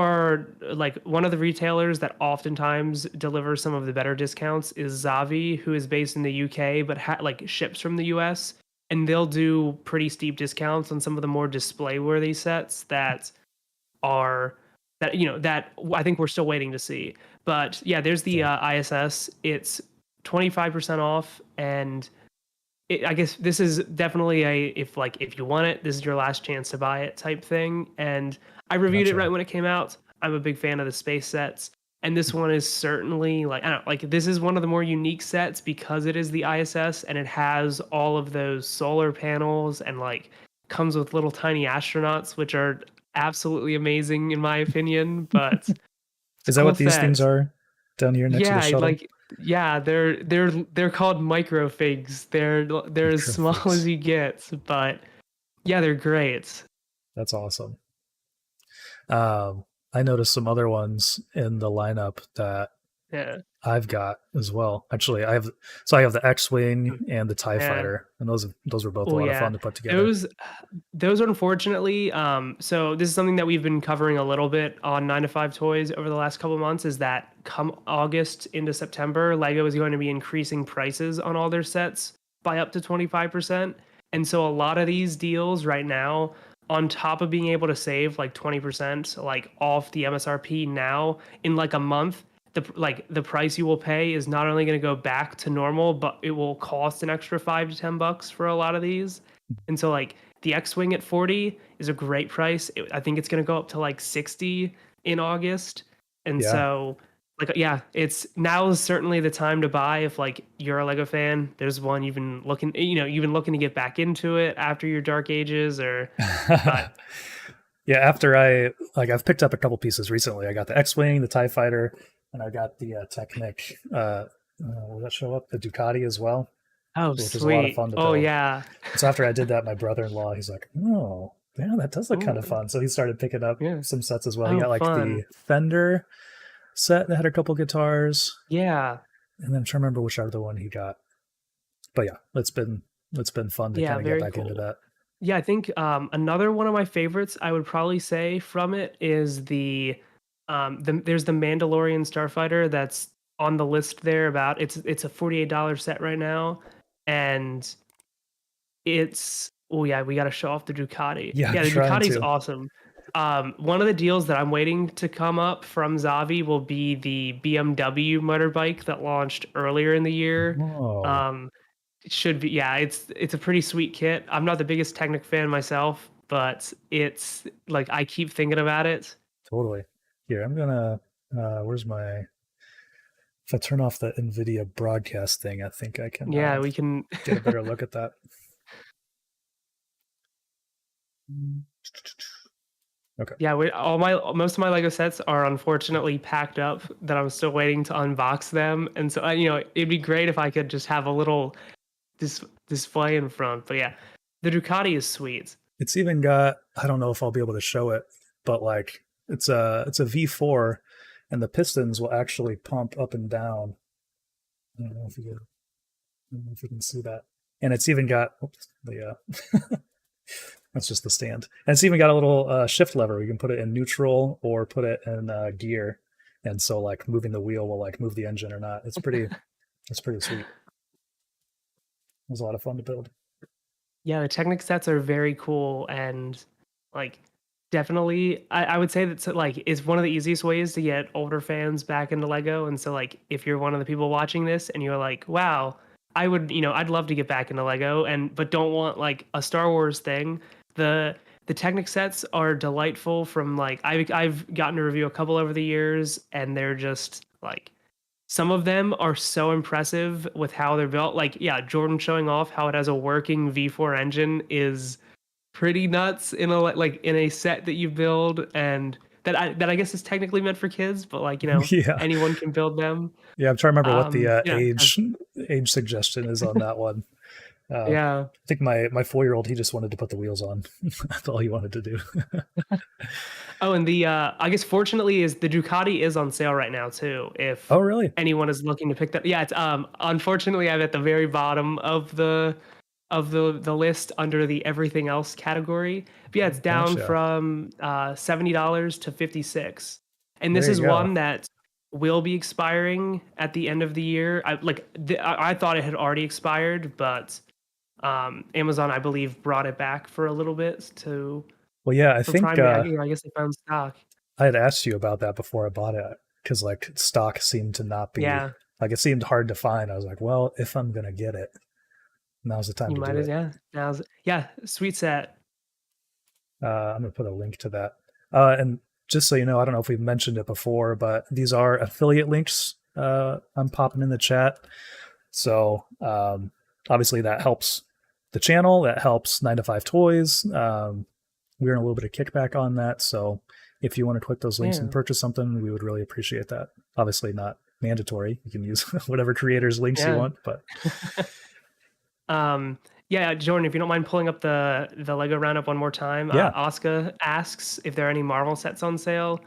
the retailers that oftentimes delivers some of the better discounts is Zavi, who is based in the UK but ships from the US, and they'll do pretty steep discounts on some of the more display worthy sets that I think we're still waiting to see. But yeah, there's the ISS. It's 25% off, and I guess this is definitely if you want it, this is your last chance to buy it type thing. And I reviewed it right when it came out. I'm a big fan of the space sets, and this one is certainly this is one of the more unique sets because it is the ISS and it has all of those solar panels and comes with little tiny astronauts, which are absolutely amazing in my opinion. But is that what these things are down here next to the shuttle? They're called microfigs. They're as small as you get, but yeah, they're great. That's awesome. I noticed some other ones in the lineup that I've got as well. Actually, I have the X-Wing and the TIE Fighter, and those were both a lot of fun to put together. Those unfortunately, so this is something that we've been covering a little bit on 9 to 5 Toys over the last couple of months, is that come August into September, Lego is going to be increasing prices on all their sets by up to 25%. And so a lot of these deals right now, on top of being able to save 20% off the MSRP now, in a month, the price you will pay is not only going to go back to normal, but it will cost an extra $5 to $10 for a lot of these. And so the X-Wing at 40 is a great price. I think it's going to go up to 60 in August. And so it's now is certainly the time to buy if you're a Lego fan. There's one you've been looking to get back into it after your dark ages or. Yeah, after I've picked up a couple pieces recently. I got the X-Wing, the TIE Fighter, and I got the Technic. Will that show up? The Ducati as well. Oh, which sweet! Is a lot of fun to build. Oh, yeah. So after I did that, my brother-in-law, he's like, "Oh, yeah, that does look kind of fun." So he started picking up some sets as well. He got the Fender set that had a couple guitars. Yeah. And then I'm trying to remember which other one he got. But yeah, it's been fun to Yeah, kind of get very back into cool. that. Yeah, I think another one of my favorites I would probably say from it is there's the Mandalorian Starfighter that's on the list there about it's a $48 set right now, and it's oh yeah, we got to show off the Ducati. Yeah, I'm Yeah, the trying Ducati's to. awesome. One of the deals that I'm waiting to come up from Zavi will be the BMW motorbike that launched earlier in the year. Oh, Um, it should be yeah, it's a pretty sweet kit. I'm not the biggest Technic fan myself, but it's like I keep thinking about it. totally. Here, I'm gonna. Where's my? If I turn off the NVIDIA broadcast thing, I think I can Yeah, we can get a better look at that. Okay. yeah, most of my Lego sets are unfortunately packed up that I'm still waiting to unbox them. And so it'd be great if I could just have a little display in front. But yeah, the Ducati is sweet. It's even got, I don't know if I'll be able to show it, but like it's a V4 and the pistons will actually pump up and down. I don't know if you can, I don't know if you can see that. And it's even got oops, the that's just the stand. And it's even got a little shift lever. You can put it in neutral or put it in gear. And so like moving the wheel will like move the engine or not. It's pretty sweet. It was a lot of fun to build. Yeah, the Technic sets are very cool and like definitely I would say that's like it's one of the easiest ways to get older fans back into Lego. And so like if you're one of the people watching this and you're like, wow, I would, I'd love to get back into Lego and but don't want like a Star Wars thing. The the Technic sets are delightful from like I've gotten to review a couple over the years and they're just like some of them are so impressive with how they're built. Like, yeah, Jordan showing off how it has a working V4 engine is pretty nuts in a like in a set that you build, and that I guess is technically meant for kids, but like Yeah. anyone can build them. Yeah, I'm trying to remember what the Yeah, age suggestion is on that one. yeah. I think my 4-year-old he just wanted to put the wheels on. That's all he wanted to do. Oh, and the I guess fortunately is the Ducati is on sale right now too. If Oh, really? anyone is looking to pick that, yeah, it's unfortunately I'm at the very bottom of the list under the everything else category. But yeah, it's down Gotcha. from $70 to 56. And this There you is go. one that will be expiring at the end of the year. I thought it had already expired, but Amazon I believe brought it back for a little bit to Well, yeah, I for think Prime Day. I guess they found stock. I had asked you about that before I bought it because like stock seemed to not be Yeah, like it seemed hard to find. I was like, well, if I'm gonna get it, now's the time you to might do as it. yeah. Yeah, sweet set. I'm gonna put a link to that. And just so you know, I don't know if we've mentioned it before, but these are affiliate links. I'm popping in the chat. So obviously that helps the channel. That helps 9 to 5 Toys. We're in a little bit of kickback on that. So if you want to click those links and Yeah. purchase something, we would really appreciate that. Obviously not mandatory. You can use whatever creators links you Yeah. want, but Yeah, Jordan, if you don't mind pulling up the Lego roundup one more time, yeah. Oscar asks if there are any Marvel sets on sale.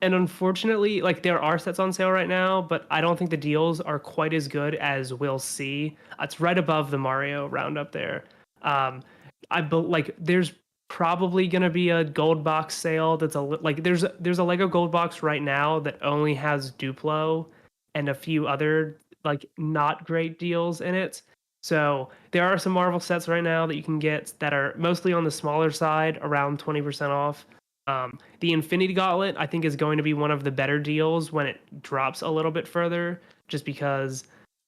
And unfortunately, like there are sets on sale right now, but I don't think the deals are quite as good as we'll see. It's right above the Mario roundup there. Um, like there's probably gonna be a gold box sale that's like there's a Lego gold box right now that only has Duplo and a few other like not great deals in it. So there are some Marvel sets right now that you can get that are mostly on the smaller side, around 20% off. The Infinity Gauntlet, I think, is going to be one of the better deals when it drops a little bit further, just because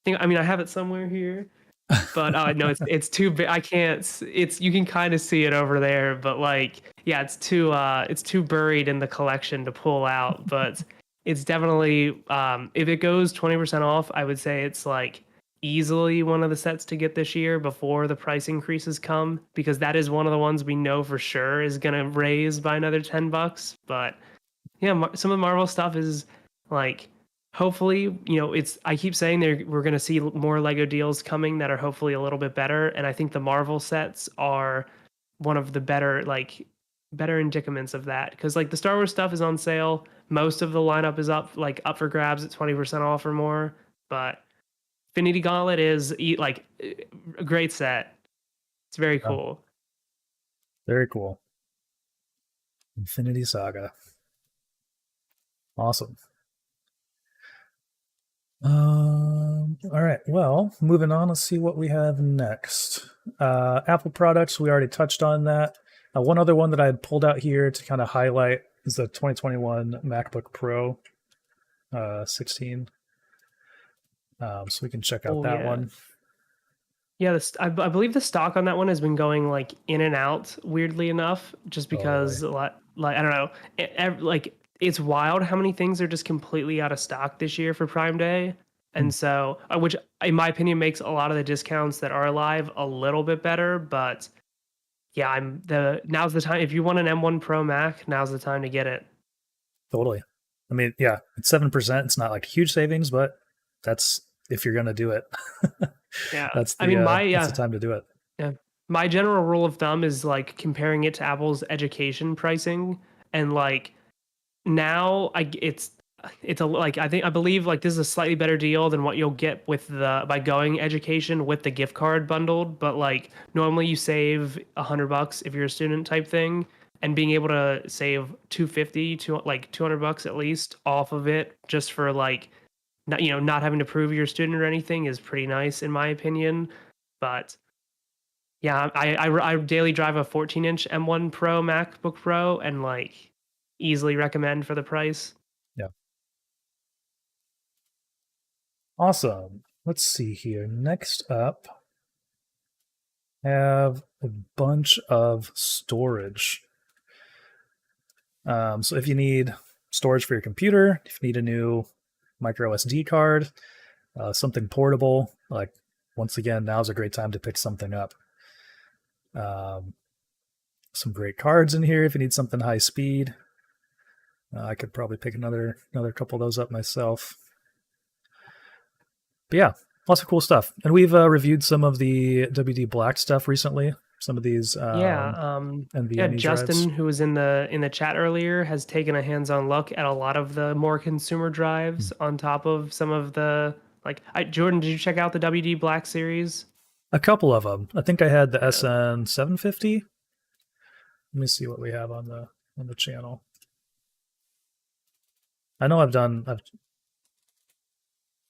I mean, I have it somewhere here, but no, it's too big. I can't. It's you can kind of see it over there, but like, yeah, it's too buried in the collection to pull out. But it's definitely if it goes 20% off, I would say it's like easily one of the sets to get this year before the price increases come, because that is one of the ones we know for sure is gonna raise by another $10. But yeah, some of the Marvel stuff is like hopefully, it's I keep saying we're going to see more Lego deals coming that are hopefully a little bit better, and I think the Marvel sets are one of the better indicaments of that, because like the Star Wars stuff is on sale. Most of the lineup is up for grabs at 20% off or more, but Infinity Gauntlet is like a great set. It's very cool. Very cool. Infinity Saga. Awesome. All right. Well, moving on. Let's see what we have next. Apple products. We already touched on that. One other one that I had pulled out here to kind of highlight is the 2021 MacBook Pro 16. So we can check out that one. Yeah, I believe the stock on that one has been going like in and out, weirdly enough, just because like I don't know, it's wild how many things are just completely out of stock this year for Prime Day, and so which in my opinion makes a lot of the discounts that are alive a little bit better. But yeah, now's the time if you want an M1 Pro Mac, now's the time to get it. Totally. I mean, yeah, it's 7%. It's not like huge savings, but that's if you're gonna do it. Yeah, that's the time to do it. Yeah, my general rule of thumb is like comparing it to Apple's education pricing, and like now it's a like I believe like this is a slightly better deal than what you'll get with by going education with the gift card bundled. But like normally you save $100 if you're a student type thing, and being able to save $250 to like $200 at least off of it just for like not having to prove you're a student or anything is pretty nice in my opinion. But yeah, I daily drive a 14-inch M1 Pro MacBook Pro and like easily recommend for the price. Yeah. Awesome. Let's see here. Next up, have a bunch of storage. So if you need storage for your computer, if you need a new micro SD card, something portable, like once again, now's a great time to pick something up. Some great cards in here if you need something high speed. I could probably pick another couple of those up myself. But yeah, lots of cool stuff. And we've reviewed some of the WD Black stuff recently. Some of these NVMe Justin, drives. who was in the chat earlier, has taken a hands-on look at a lot of the more consumer drives on top of some of the Jordan, did you check out the WD Black series? A couple of them. I think I had the SN 750. Let me see what we have on the channel. I know I've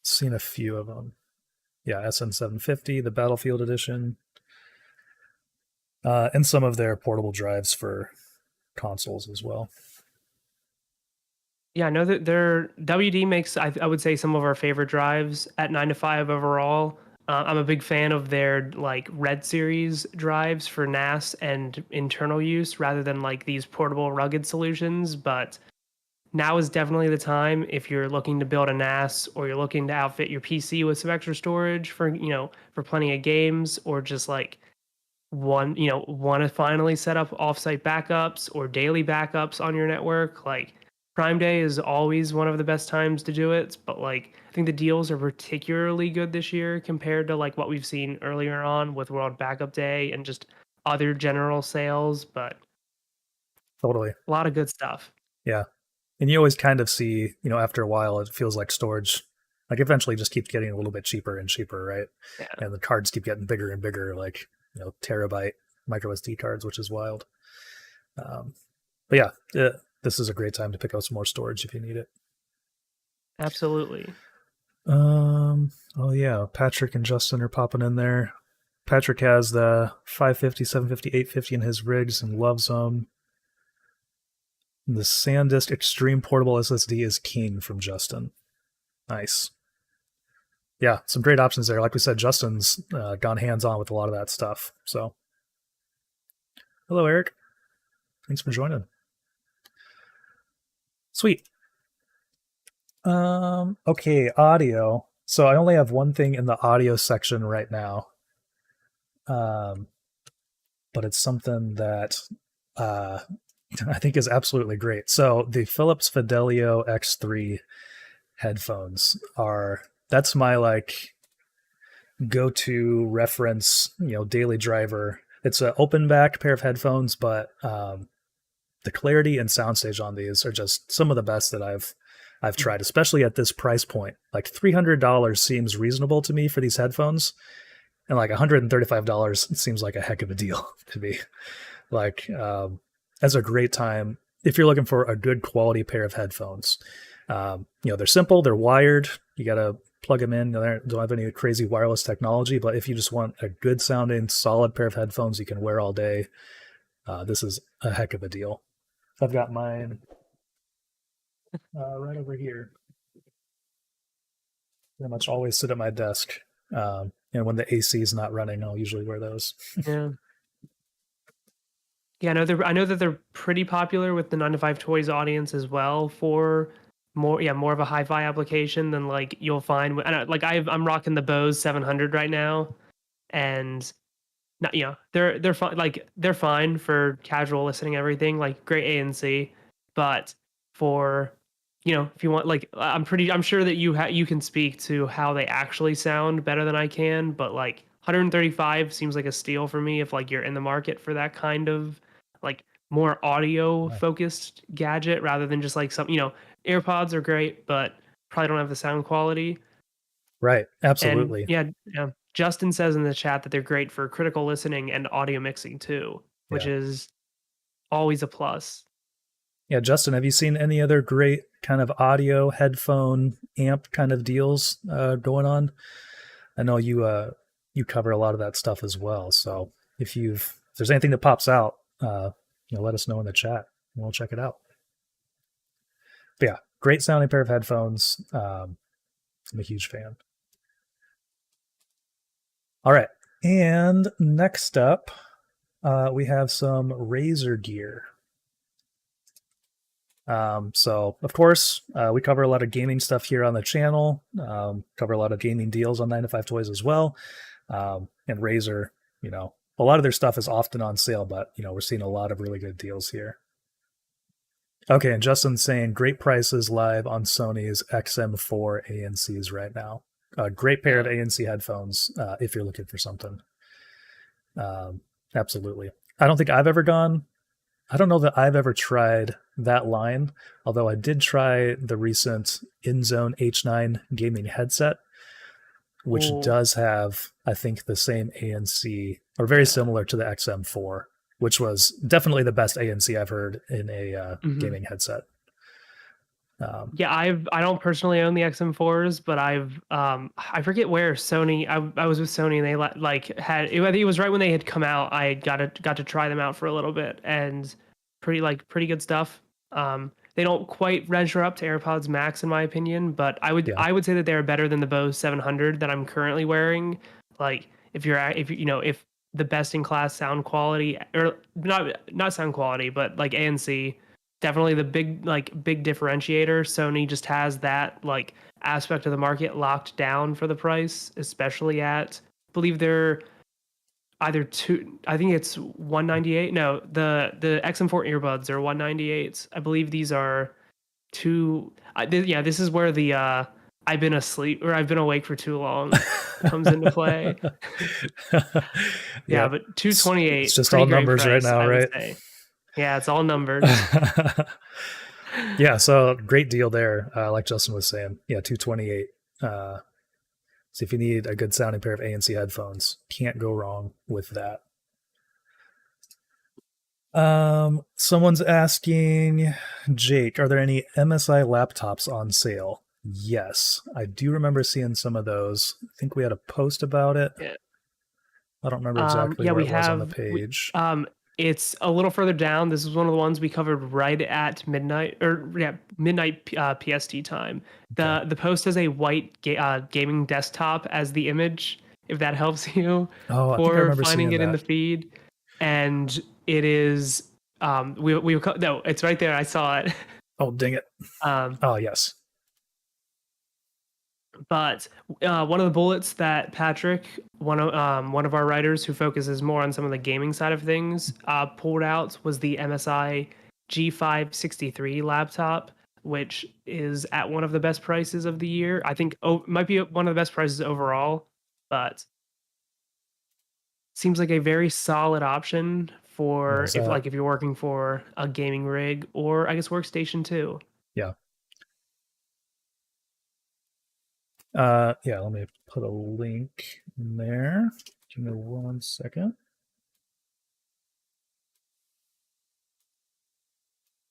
seen a few of them. Yeah, SN 750, the Battlefield edition. And some of their portable drives for consoles as well. Yeah, I know that WD makes, I would say, some of our favorite drives at 9 to 5 overall. I'm a big fan of their like Red Series drives for NAS and internal use rather than like these portable rugged solutions. But now is definitely the time if you're looking to build a NAS or you're looking to outfit your PC with some extra storage for plenty of games, or just like want to finally set up offsite backups or daily backups on your network. Like Prime Day is always one of the best times to do it, but like I think the deals are particularly good this year compared to like what we've seen earlier on with World Backup Day and just other general sales. But totally, a lot of good stuff. Yeah, and you always kind of see, after a while, it feels like storage like eventually just keeps getting a little bit cheaper and cheaper, right? Yeah. And the cards keep getting bigger and bigger, like terabyte micro SD cards, which is wild. But yeah, this is a great time to pick up some more storage if you need it. Absolutely. Oh yeah, Patrick and Justin are popping in there. Patrick has the 550, 750, 850 in his rigs and loves them. The SanDisk Extreme Portable SSD is king from Justin. Nice. Yeah, some great options there. Like we said, Justin's gone hands-on with a lot of that stuff. So, hello, Eric. Thanks for joining. Sweet. Okay, audio. So I only have one thing in the audio section right now. But it's something that I think is absolutely great. So the Philips Fidelio X3 headphones that's my like go-to reference, daily driver. It's an open back pair of headphones, but the clarity and soundstage on these are just some of the best that I've tried, especially at this price point. Like $300 seems reasonable to me for these headphones. And like $135 seems like a heck of a deal to me. Like, that's a great time if you're looking for a good quality pair of headphones. They're simple, they're wired. You got to plug them in. They don't have any crazy wireless technology, but if you just want a good sounding, solid pair of headphones you can wear all day, this is a heck of a deal. I've got mine right over here. Pretty much always sit at my desk. And when the AC is not running, I'll usually wear those. Yeah. Yeah, I know that they're pretty popular with the 9 to 5 Toys audience as well for more of a hi-fi application than like you'll find. I'm rocking the Bose 700 right now, and not, they're fine. Like they're fine for casual listening, everything, like great ANC, but for if you want, like, I'm sure that you can speak to how they actually sound better than I can, but like 135 seems like a steal for me if like you're in the market for that kind of like more audio focused gadget rather than just like AirPods are great, but probably don't have the sound quality. Right. And Absolutely. yeah, Justin says in the chat that they're great for critical listening and audio mixing too, which Yeah. is always a plus. Yeah, Justin, have you seen any other great kind of audio headphone amp kind of deals going on? I know you cover a lot of that stuff as well. So if there's anything that pops out, let us know in the chat and we'll check it out. But yeah, great sounding pair of headphones. I'm a huge fan. All right, and next up, we have some Razer Gear. So of course, we cover a lot of gaming stuff here on the channel, cover a lot of gaming deals on 9 to 5 Toys as well. And Razer, a lot of their stuff is often on sale, but we're seeing a lot of really good deals here. Okay, and Justin's saying great prices live on Sony's XM4 ANCs right now. A great pair of ANC headphones if you're looking for something. Absolutely. I don't know that I've ever tried that line, although I did try the recent InZone H9 gaming headset, which does have, I think, the same ANC, or very similar to the XM4, which was definitely the best ANC I've heard in a gaming headset. I don't personally own the XM4s, but I forget where Sony. I was with Sony and they had. I think it was right when they had come out. I got to try them out for a little bit, and pretty good stuff. They don't quite measure up to AirPods Max in my opinion, but I would say that they're better than the Bose 700 that I'm currently wearing. Like if the best in class sound quality, or not sound quality, but like ANC. Definitely the big differentiator. Sony just has that like aspect of the market locked down for the price, especially at, I believe they're either I think it's 198. No, the XM4 earbuds are 198. I believe these are this is where the I've been asleep or I've been awake for too long comes into play. Yeah, but 228. It's just all numbers price, right now, right? Yeah, it's all numbers. Yeah, so great deal there. Like Justin was saying, yeah, 228. So if you need a good sounding pair of ANC headphones, can't go wrong with that. Someone's asking, Jake, are there any MSI laptops on sale? Yes, I do remember seeing some of those. I think we had a post about it. Yeah. I don't remember exactly where it was on the page. It's a little further down. This is one of the ones we covered right at midnight PST time. The post has a white gaming desktop as the image, if that helps you for finding it in the feed. And it is no, it's right there. I saw it. Oh, dang it. Oh, yes. But one of the bullets that Patrick, one of our writers who focuses more on some of the gaming side of things, pulled out was the MSI G563 laptop, which is at one of the best prices of the year. I think might be one of the best prices overall, but seems like a very solid option for if you're working for a gaming rig or I guess workstation too. Yeah. Let me put a link in there. Give me 1 second.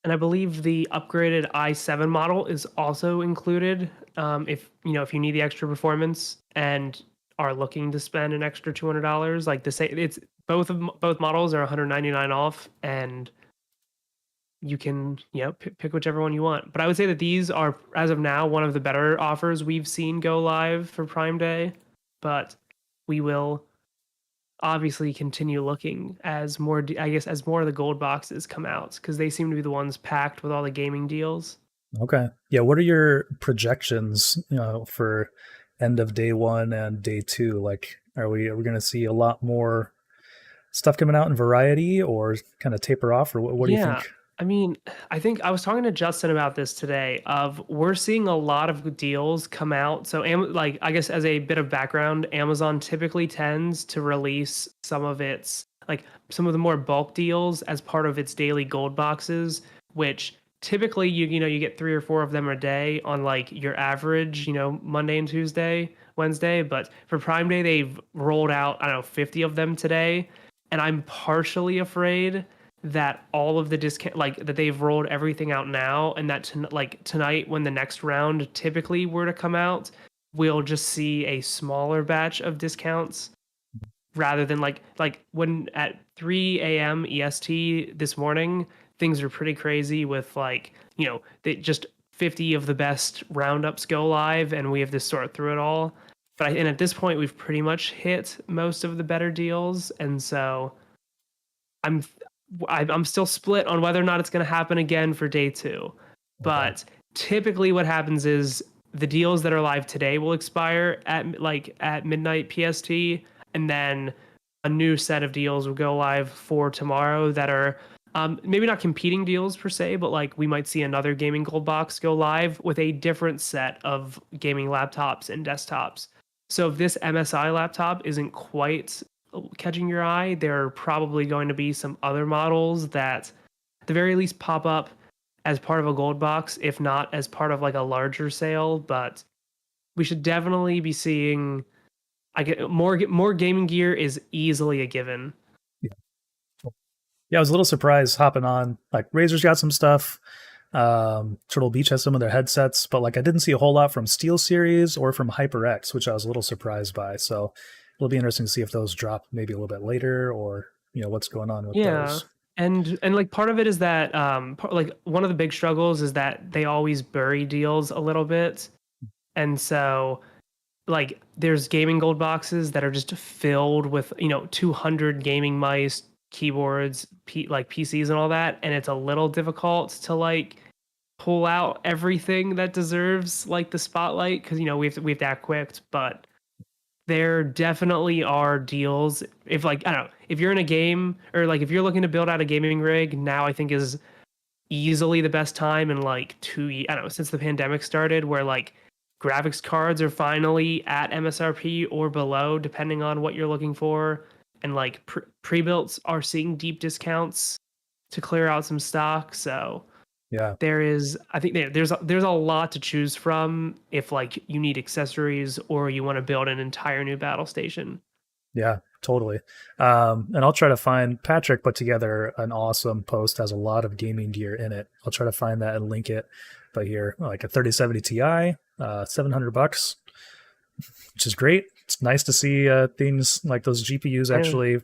And I believe the upgraded i7 model is also included. If you need the extra performance and are looking to spend an extra $200, like it's both models are 199 off, and you can pick whichever one you want. But I would say that these are, as of now, one of the better offers we've seen go live for Prime Day. But we will obviously continue looking as more, I guess, as more of the gold boxes come out, because they seem to be the ones packed with all the gaming deals. Okay. Yeah. What are your projections, for end of day one and day two? Like, are we going to see a lot more stuff coming out in variety, or kind of taper off, or what do you Yeah. think? I mean, I think I was talking to Justin about this today. We're seeing a lot of deals come out. So, like, I guess as a bit of background, Amazon typically tends to release some of the more bulk deals as part of its daily gold boxes, which typically you get 3 or 4 of them a day on like your average, Monday and Tuesday, Wednesday. But for Prime Day, they've rolled out, I don't know, 50 of them today, and I'm partially afraid that all of the discount, like that they've rolled everything out now, and that tonight when the next round typically were to come out, we'll just see a smaller batch of discounts, rather than like when at 3 a.m. EST this morning, things are pretty crazy with they just 50 of the best roundups go live, and we have to sort through it all. And at this point, we've pretty much hit most of the better deals, and so I'm I'm still split on whether or not it's going to happen again for day two. Okay. But typically, what happens is the deals that are live today will expire at midnight PST, and then a new set of deals will go live for tomorrow that are maybe not competing deals per se, but like we might see another gaming gold box go live with a different set of gaming laptops and desktops. So if this MSI laptop isn't quite catching your eye, there are probably going to be some other models that at the very least pop up as part of a gold box, if not as part of like a larger sale. But we should definitely be seeing, I get more gaming gear is easily a given. Yeah. Yeah, I was a little surprised hopping on. Like, Razer's got some stuff. Turtle Beach has some of their headsets, but like I didn't see a whole lot from SteelSeries or from HyperX, which I was a little surprised by. So it'll be interesting to see if those drop maybe a little bit later, or what's going on with Yeah. those. And like part of it is that like one of the big struggles is that they always bury deals a little bit. And so like there's gaming gold boxes that are just filled with 200 gaming mice, keyboards, like PCs and all that, and it's a little difficult to like pull out everything that deserves like the spotlight, because we have to act quick. But there definitely are deals. If like, I don't know, if you're in a game, or like if you're looking to build out a gaming rig, now I think is easily the best time in like I don't know, since the pandemic started, where like graphics cards are finally at MSRP or below, depending on what you're looking for. And like pre-builts are seeing deep discounts to clear out some stock. So Yeah. I think there's a lot to choose from if like you need accessories or you want to build an entire new battle station. Yeah, totally. And I'll try to find, Patrick put together an awesome post, has a lot of gaming gear in it. I'll try to find that and link it. But here, like a 3070 Ti, $700, which is great. It's nice to see things like those GPUs Yeah. actually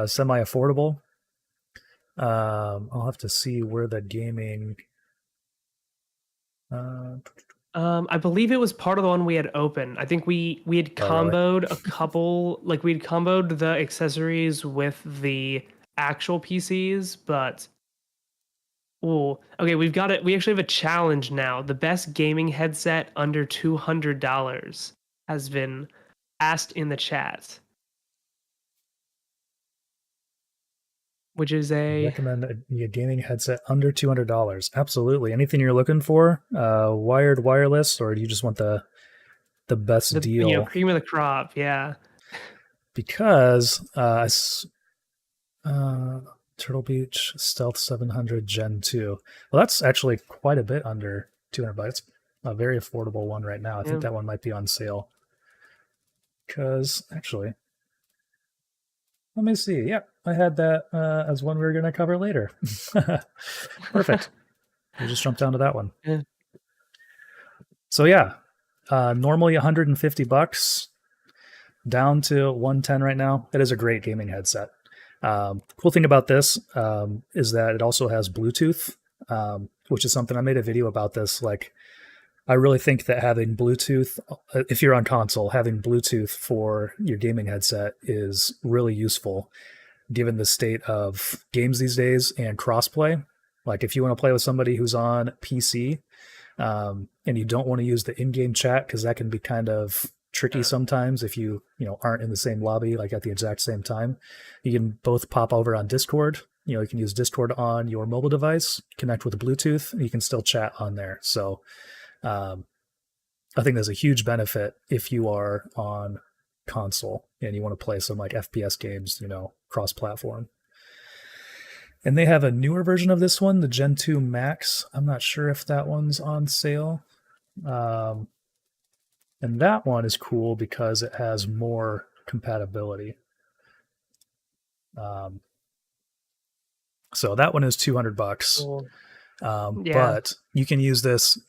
semi affordable. I'll have to see where the gaming. Uh, I believe it was part of the one we had open. I think we had oh, really? comboed a couple, like we'd comboed the accessories with the actual PCs, but oh, okay, we've got it. We actually have a challenge now. The best gaming headset under $200 has been asked in the chat, which is Recommend a gaming headset under $200. Absolutely. Anything you're looking for, wired, wireless, or do you just want the best the deal? cream of the crop. Yeah. Because Turtle Beach Stealth 700 Gen 2. Well, that's actually quite a bit under $200. A very affordable one right now. I think Yeah. that one might be on sale. Because actually, Let me see. Yeah, I had that as one we were going to cover later. Perfect. We'll just jump down to that one. Yeah. So yeah, normally $150, down to 110 right now. It is a great gaming headset. Cool thing about this is that it also has Bluetooth, which is something I made a video about this. Like, I really think that having Bluetooth, if you're on console, having Bluetooth for your gaming headset is really useful given the state of games these days and crossplay. Like, if you want to play with somebody who's on PC and you don't want to use the in-game chat because that can be kind of tricky sometimes if you aren't in the same lobby like at the exact same time, you can both pop over on Discord. You can use Discord on your mobile device, connect with Bluetooth, and you can still chat on there. So I think there's a huge benefit if you are on console and you want to play some like FPS games, cross-platform. And they have a newer version of this one, the Gen 2 Max. I'm not sure if that one's on sale. And that one is cool because it has more compatibility. So that one is $200. Cool. But you can use this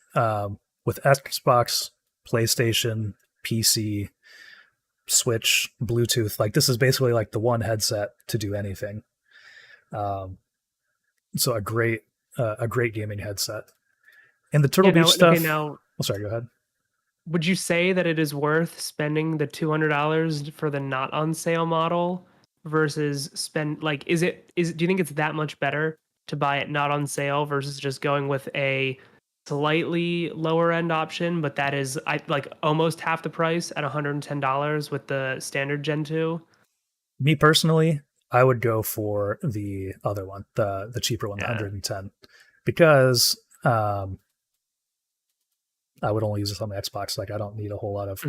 with Xbox, PlayStation, PC, Switch, Bluetooth. Like, this is basically like the one headset to do anything. So a great gaming headset. And the Turtle Beach stuff. Okay, now, sorry, go ahead. Would you say that it is worth spending the $200 for the not on sale model versus do you think it's that much better to buy it not on sale versus just going with a slightly lower end option, but that is almost half the price at $110 with the standard Gen 2? Me personally, I would go for the other one, the cheaper one, the 110, because I would only use this on my Xbox. Like, I don't need a whole lot of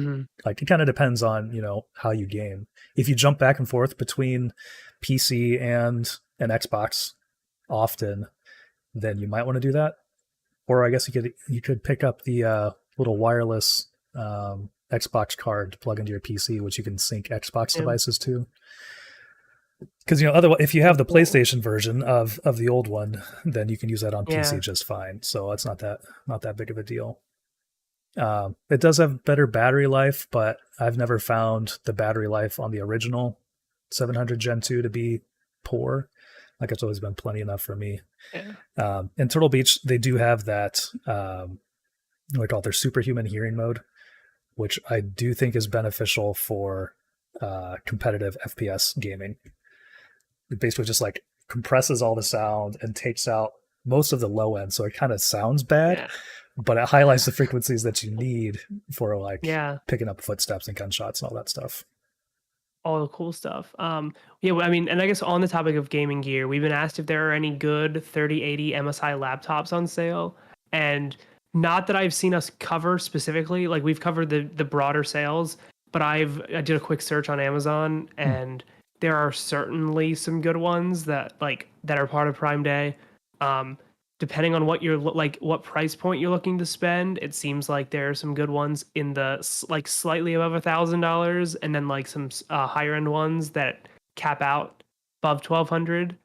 like, it kind of depends on, how you game. If you jump back and forth between PC and an Xbox often, then you might want to do that. Or I guess you could pick up the little wireless Xbox card to plug into your PC, which you can sync Xbox devices to. Because otherwise, if you have the PlayStation version of the old one, then you can use that on PC just fine. So it's not that big of a deal. It does have better battery life, but I've never found the battery life on the original 700 Gen 2 to be poor. Like, it's always been plenty enough for me. Yeah. In Turtle Beach, they do have that, what they call it, their superhuman hearing mode, which I do think is beneficial for competitive FPS gaming. It basically just like compresses all the sound and takes out most of the low end, so it kind of sounds bad, but it highlights the frequencies that you need for picking up footsteps and gunshots and all that stuff. All the cool stuff. And I guess on the topic of gaming gear, we've been asked if there are any good 3080 MSI laptops on sale, and not that I've seen us cover specifically. Like, we've covered the broader sales, but I did a quick search on Amazon, and there are certainly some good ones that are part of Prime Day. Depending on what what price point you're looking to spend, it seems like there are some good ones in the slightly above $1,000, and then some higher end ones that cap out above 1,200.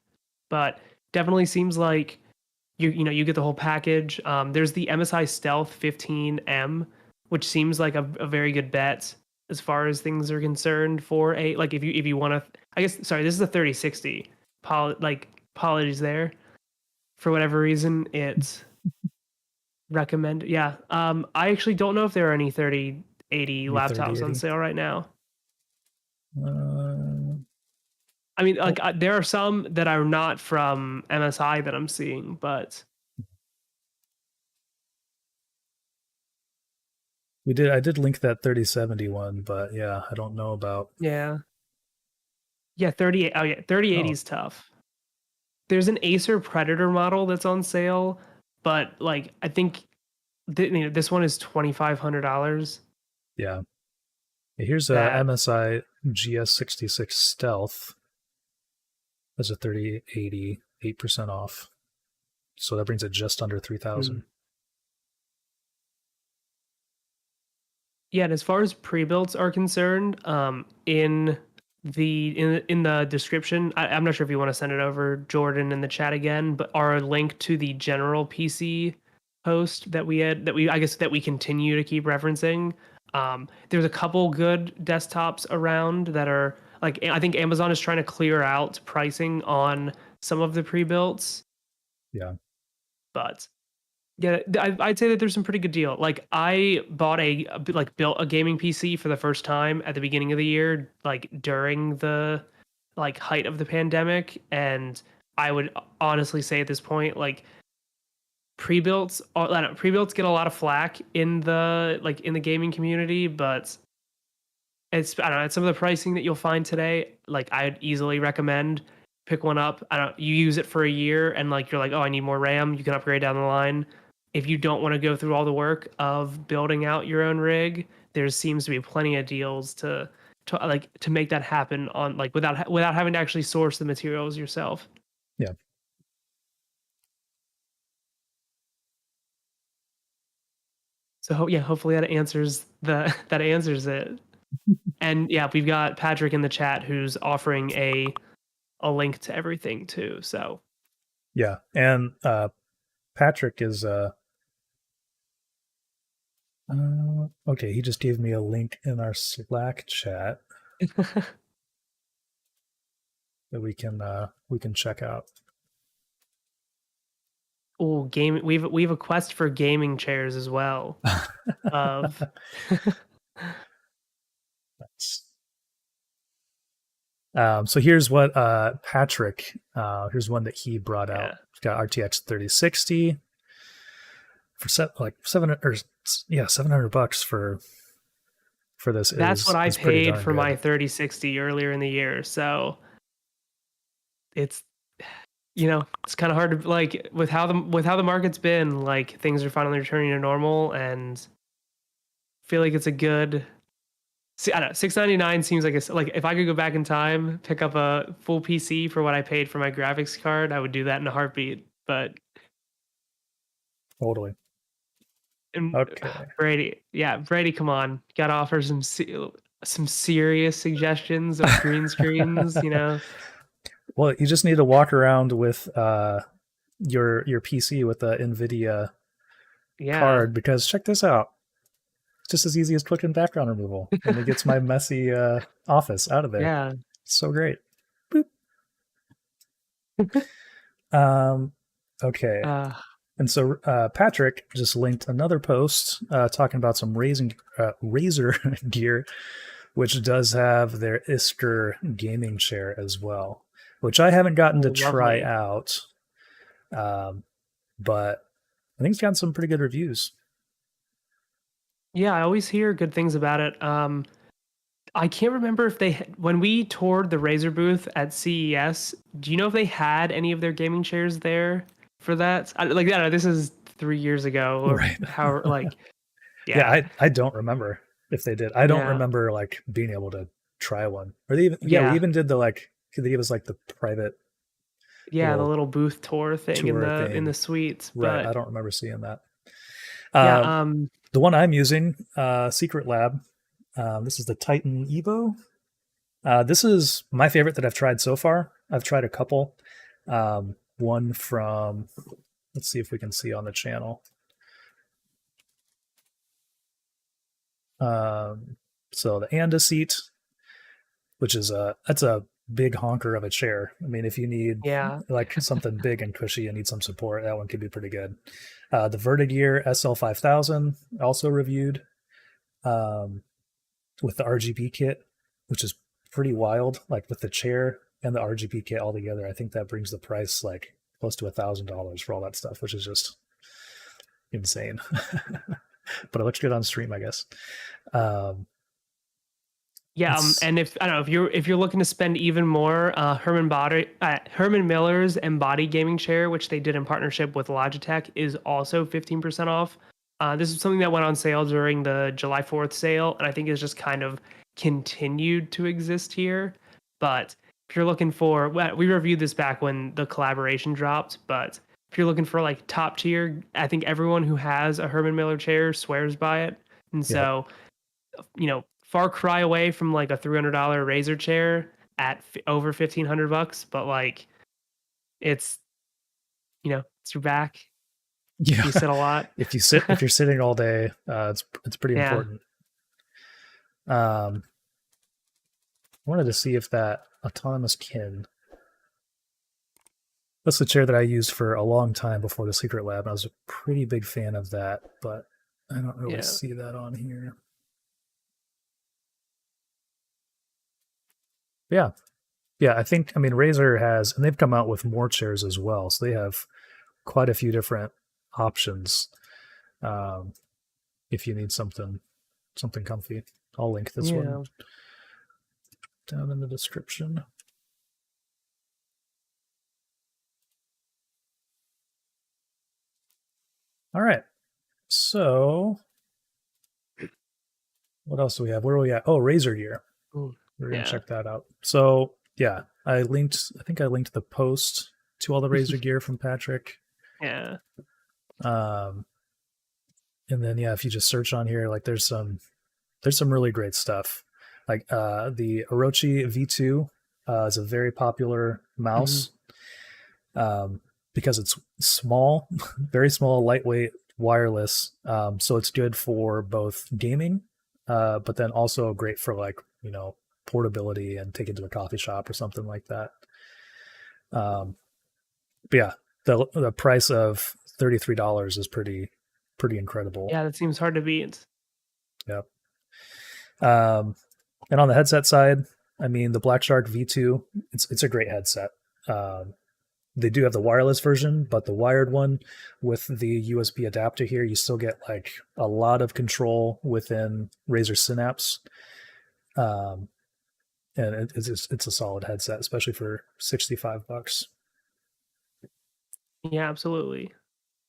But definitely seems like you get the whole package. There's the MSI Stealth 15M, which seems like a very good bet as far as things are concerned for if you want to. I guess, sorry, this is a 3060. Apologies there. For whatever reason, it's recommended. Yeah. I actually don't know if there are any 3080 laptops on sale right now. There are some that are not from MSI that I'm seeing, but I did link that 3070 one, but yeah, I don't know about. Yeah. 3080 is tough. There's an Acer Predator model that's on sale, but I think this one is $2,500. Yeah. Here's a MSI GS66 Stealth. That's a 3080, 8% off. So that brings it just under 3,000. Yeah, and as far as pre-builts are concerned, in in the description, I'm not sure if you want to send it over, Jordan, in the chat again, but our link to the general PC post that we I guess that we continue to keep referencing. There's a couple good desktops around that are like, I think Amazon is trying to clear out pricing on some of the pre-builts, Yeah. but yeah, I'd say that there's some pretty good deal. Like I bought built a gaming PC for the first time at the beginning of the year, like during the like height of the pandemic, and I would honestly say at this point, like pre-builts, I don't know, pre-builts get a lot of flack in the gaming community, but I don't know, some of the pricing that you'll find today, like I'd easily recommend pick one up. I don't You use it for a year and like you're like, oh, I need more RAM, you can upgrade down the line. If you don't want to go through all the work of building out your own rig, there seems to be plenty of deals to make that happen on like without having to actually source the materials yourself. Yeah. So yeah, hopefully that answers it. And yeah, we've got Patrick in the chat who's offering a link to everything too. So Yeah. And Patrick is okay, he just gave me a link in our Slack chat that we can check out. oh, we've a quest for gaming chairs as well. Of so here's what Patrick here's one that he brought out. Yeah. We've got RTX 3060 for $700 for this. That's what I is pretty paid darn for good. my 3060 earlier in the year. So it's it's kind of hard to like with how the market's been, like things are finally returning to normal, and I feel like it's a good. See, I don't know, $699 seems like like if I could go back in time, pick up a full PC for what I paid for my graphics card, I would do that in a heartbeat. But Totally. and Okay. Brady, come on, got to offer some serious suggestions of green screens, Well, you just need to walk around with your PC with the NVIDIA card, because check this out. It's just as easy as clicking background removal, and it gets my messy office out of there. Yeah. It's so great. Boop. Okay. And so Patrick just linked another post talking about some Razer Gear, which does have their Isker gaming chair as well, which I haven't gotten to try out. But I think it's gotten some pretty good reviews. Yeah, I always hear good things about it. I can't remember if when we toured the Razer booth at CES, do you know if they had any of their gaming chairs there for that? I don't know, this is 3 years ago, or right? How yeah, I don't remember if they did. I don't remember like being able to try one, or they even we even did they give us like the private the little booth tour thing in the suites, right? But I don't remember seeing that. The one I'm using, Secret Lab, this is the Titan Evo. This is my favorite that I've tried so far. I've tried a couple. One from, let's see if we can see on the channel. So the Anda seat, which is that's a big honker of a chair. I mean, if you need like something big and cushy and need some support, that one could be pretty good. The Vertigear SL5000 also reviewed with the RGB kit, which is pretty wild. Like with the chair and the RGB kit all together, I think that brings the price like close to $1,000 for all that stuff, which is just insane. But it looks good on stream, I guess. And if you're looking to spend even more, Herman Miller's Embody gaming chair, which they did in partnership with Logitech, is also 15% off. This is something that went on sale during the July 4th sale, and I think it's just kind of continued to exist here. But if you're looking for, we reviewed this back when the collaboration dropped, but if you're looking for like top tier, I think everyone who has a Herman Miller chair swears by it. And so, far cry away from like a $300 Razer chair at over $1,500, but like it's, it's your back. Yeah. You sit a lot. If you're sitting all day, it's pretty Yeah. important. I wanted to see if that autonomous kin. That's the chair that I used for a long time before the Secret Lab. And I was a pretty big fan of that, but I don't really see that on here. Yeah. Yeah, I mean, Razer has, and they've come out with more chairs as well. So they have quite a few different options if you need something comfy. I'll link this one down in the description. All right. So what else do we have? Where are we at? Oh, Razer Gear. Ooh, we're going to check that out. So yeah, I think I linked the post to all the Razer gear from Patrick. Yeah. And then if you just search on here, like there's some really great stuff. Like the Orochi V2 is a very popular mouse because it's small, very small, lightweight, wireless. So it's good for both gaming, but then also great for like, portability and take it to a coffee shop or something like that. But yeah, the price of $33 is pretty incredible. Yeah, that seems hard to beat. Yep. And on the headset side, I mean, the Black Shark V2, it's a great headset. They do have the wireless version, but the wired one with the USB adapter here, you still get like a lot of control within Razer Synapse. And it's a solid headset, especially for $65. Yeah, absolutely.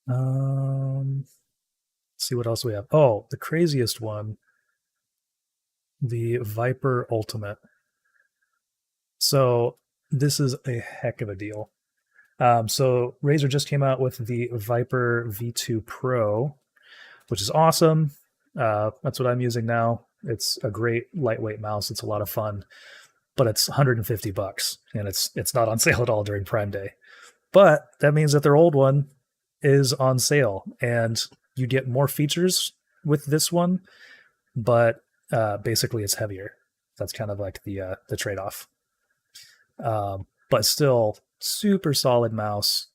Let's see what else we have. Oh, the craziest one, the Viper Ultimate. So this is a heck of a deal. So Razer just came out with the Viper V2 Pro, which is awesome. That's what I'm using now. It's a great lightweight mouse. It's a lot of fun, but it's $150, and it's not on sale at all during Prime Day. But that means that their old one is on sale, and you get more features with this one, but basically it's heavier. That's kind of like the trade-off. But still, super solid mouse,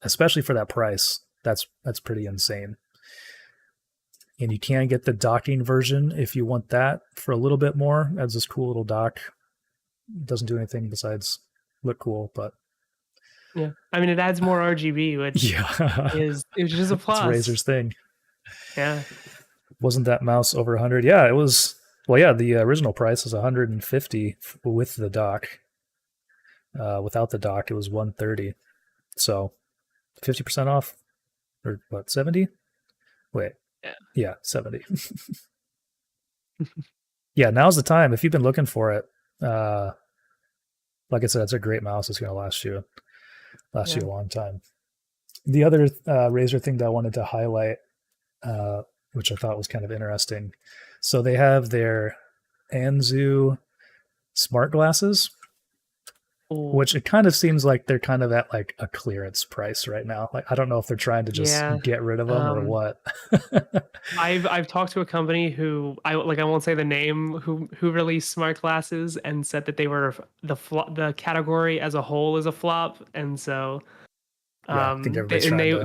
especially for that price. That's pretty insane. And you can get the docking version if you want that for a little bit more. It has this cool little dock. It doesn't do anything besides look cool, but yeah, I mean, it adds more RGB, which is just a plus. It's Razer's thing. Yeah. Wasn't that mouse over 100? Yeah, it was. Well, yeah, the original price was 150 with the dock. Without the dock, it was 130. So 50% off, or what? 70? Wait. Yeah, 70. Yeah, now's the time. If you've been looking for it, like I said, it's a great mouse. It's going to last you a long time. The other Razer thing that I wanted to highlight, which I thought was kind of interesting. So they have their Anzu smart glasses, which it kind of seems like they're kind of at like a clearance price right now. Like, I don't know if they're trying to just get rid of them or what. I've talked to a company who I won't say the name, who released smart glasses and said that they were the category as a whole is a flop, and so I think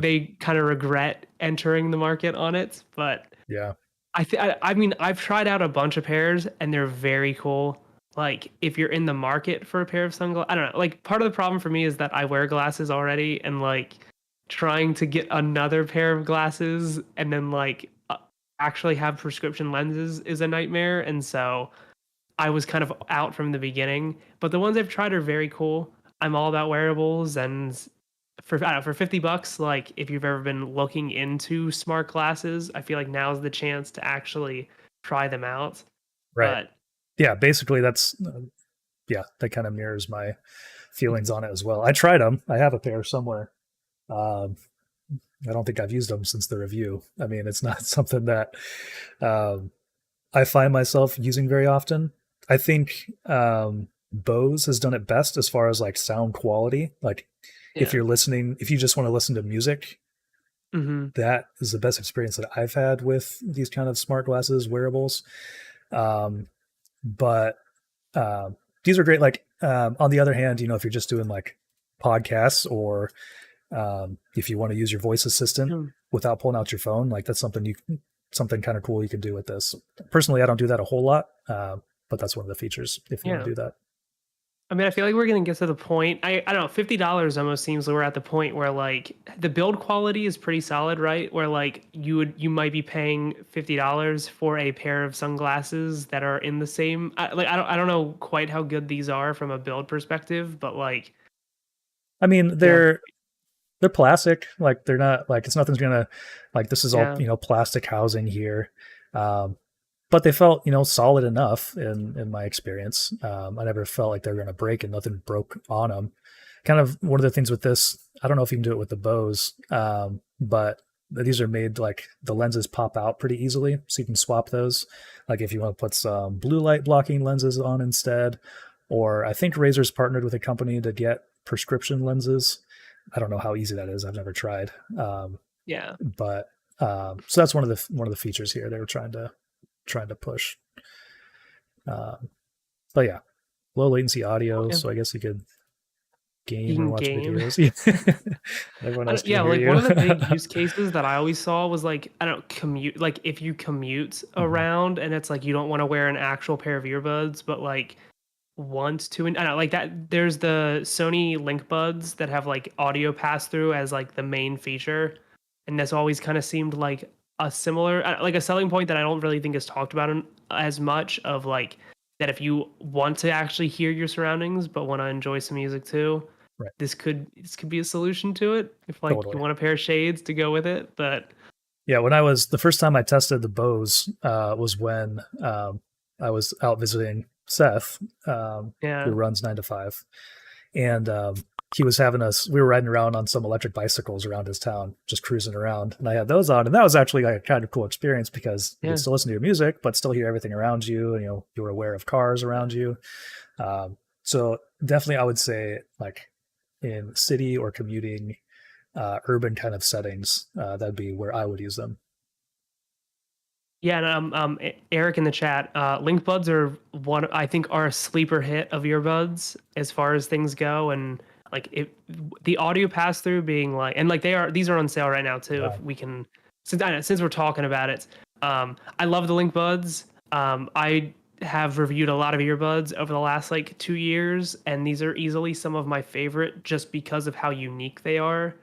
they kind of regret entering the market on it. But yeah, I mean, I've tried out a bunch of pairs and they're very cool. Like, if you're in the market for a pair of sunglasses, I don't know. Like, part of the problem for me is that I wear glasses already, and like trying to get another pair of glasses and then like actually have prescription lenses is a nightmare. And so I was kind of out from the beginning. But the ones I've tried are very cool. I'm all about wearables, and for $50, like if you've ever been looking into smart glasses, I feel like now's the chance to actually try them out. Right. But yeah, basically that kind of mirrors my feelings on it as well. I tried them. I have a pair somewhere. I don't think I've used them since the review. I mean, it's not something that I I find myself using very often. I think Bose has done it best as far as like sound quality. Like if Yeah. you're listening, if you just want to listen to music, Hmm. that is the best experience that I've had with these kind of smart glasses wearables. Um, but these are great. Like on the other hand, if you're just doing like podcasts or if you want to use your voice assistant without pulling out your phone, like that's something kind of cool you can do with this. Personally, I don't do that a whole lot, but that's one of the features if you want Yeah. to do that. I mean, I feel like we're gonna get to the point. I don't know, $50 almost seems like we're at the point where like the build quality is pretty solid, right? Where like you might be paying $50 for a pair of sunglasses that are in the same. I don't know quite how good these are from a build perspective, but like I mean, yeah, they're plastic. Like they're not like it's nothing's gonna like this is all yeah, plastic housing here. Um, but they felt solid enough in my experience. I never felt like they were gonna break, and nothing broke on them. Kind of one of the things with this, I don't know if you can do it with the Bose, but these are made like the lenses pop out pretty easily, so you can swap those. Like if you want to put some blue light blocking lenses on instead, or I think Razer's partnered with a company to get prescription lenses. I don't know how easy that is. I've never tried, yeah. but so that's one of the features here they were trying to push. But yeah, low latency audio, Yeah. so I guess you could You game or can watch game. videos. Everyone else can Yeah, hear like one you. of the big use cases that I always saw was like, I don't know, commute, like if you commute Mhm. around and it's like you don't want to wear an actual pair of earbuds, but like want to, and I don't know, like that, there's the Sony Link Buds that have like audio pass through as like the main feature. And that's always kind of seemed like a similar, like a selling point that I don't really think is talked about as much of like that if you want to actually hear your surroundings, but want to enjoy some music too, Right. this could be a solution to it if like you Totally. want a pair of shades to go with it. But Yeah, when I was the first time I tested the Bose was when I was out visiting Seth, who yeah, runs 9 to 5, and he was having us. We were riding around on some electric bicycles around his town, just cruising around, and I had those on, and that was actually like a kind of cool experience because you could yeah, still listen to your music, but still hear everything around you, and you were aware of cars around you. So definitely, I would say like in city or commuting, urban kind of settings, that'd be where I would use them. yeah. And Eric in the chat, Link Buds are one I think are a sleeper hit of earbuds as far as things go, and like it, the audio pass through being like, and like these are on sale right now too. Yeah. If we can, since I know, since we're talking about it, I love the Link Buds. I have reviewed a lot of earbuds over the last like 2 years, and these are easily some of my favorite just because of how unique they are.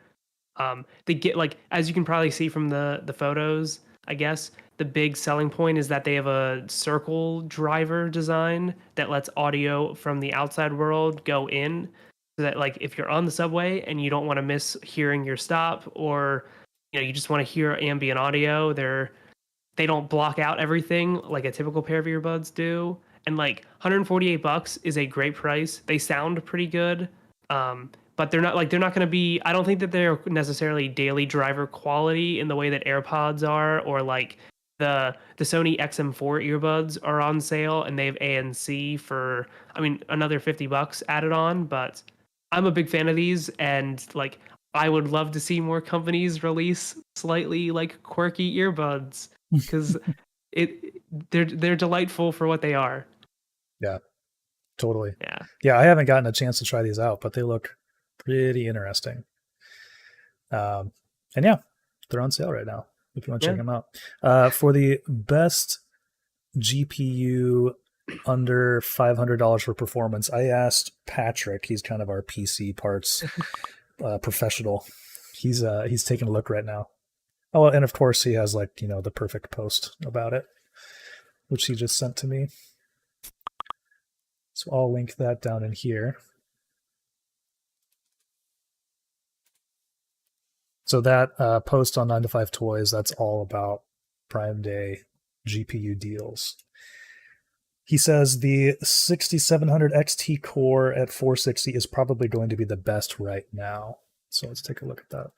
They get like, as you can probably see from the photos, I guess the big selling point is that they have a circle driver design that lets audio from the outside world go in, so that like if you're on the subway and you don't want to miss hearing your stop, or you just want to hear ambient audio, they don't block out everything like a typical pair of earbuds do. And like $148 is a great price. They sound pretty good. But they're not going to be, I don't think that they're necessarily daily driver quality in the way that AirPods are, or like the Sony XM4 earbuds are on sale and they have ANC for, I mean, another $50 added on. But I'm a big fan of these, and like I would love to see more companies release slightly like quirky earbuds, because it they're delightful for what they are. Yeah, totally. Yeah. Yeah, I haven't gotten a chance to try these out, but they look pretty interesting. Um, and yeah, they're on sale right now if you want to check Yeah. them out. For the best GPU under $500 for performance, I asked Patrick. He's kind of our PC parts professional. He's taking a look right now. Oh, and of course he has like the perfect post about it, which he just sent to me. So I'll link that down in here. So that post on 9 to 5 Toys, that's all about Prime Day GPU deals. He says the 6700 XT core at 460 is probably going to be the best right now. So let's take a look at that.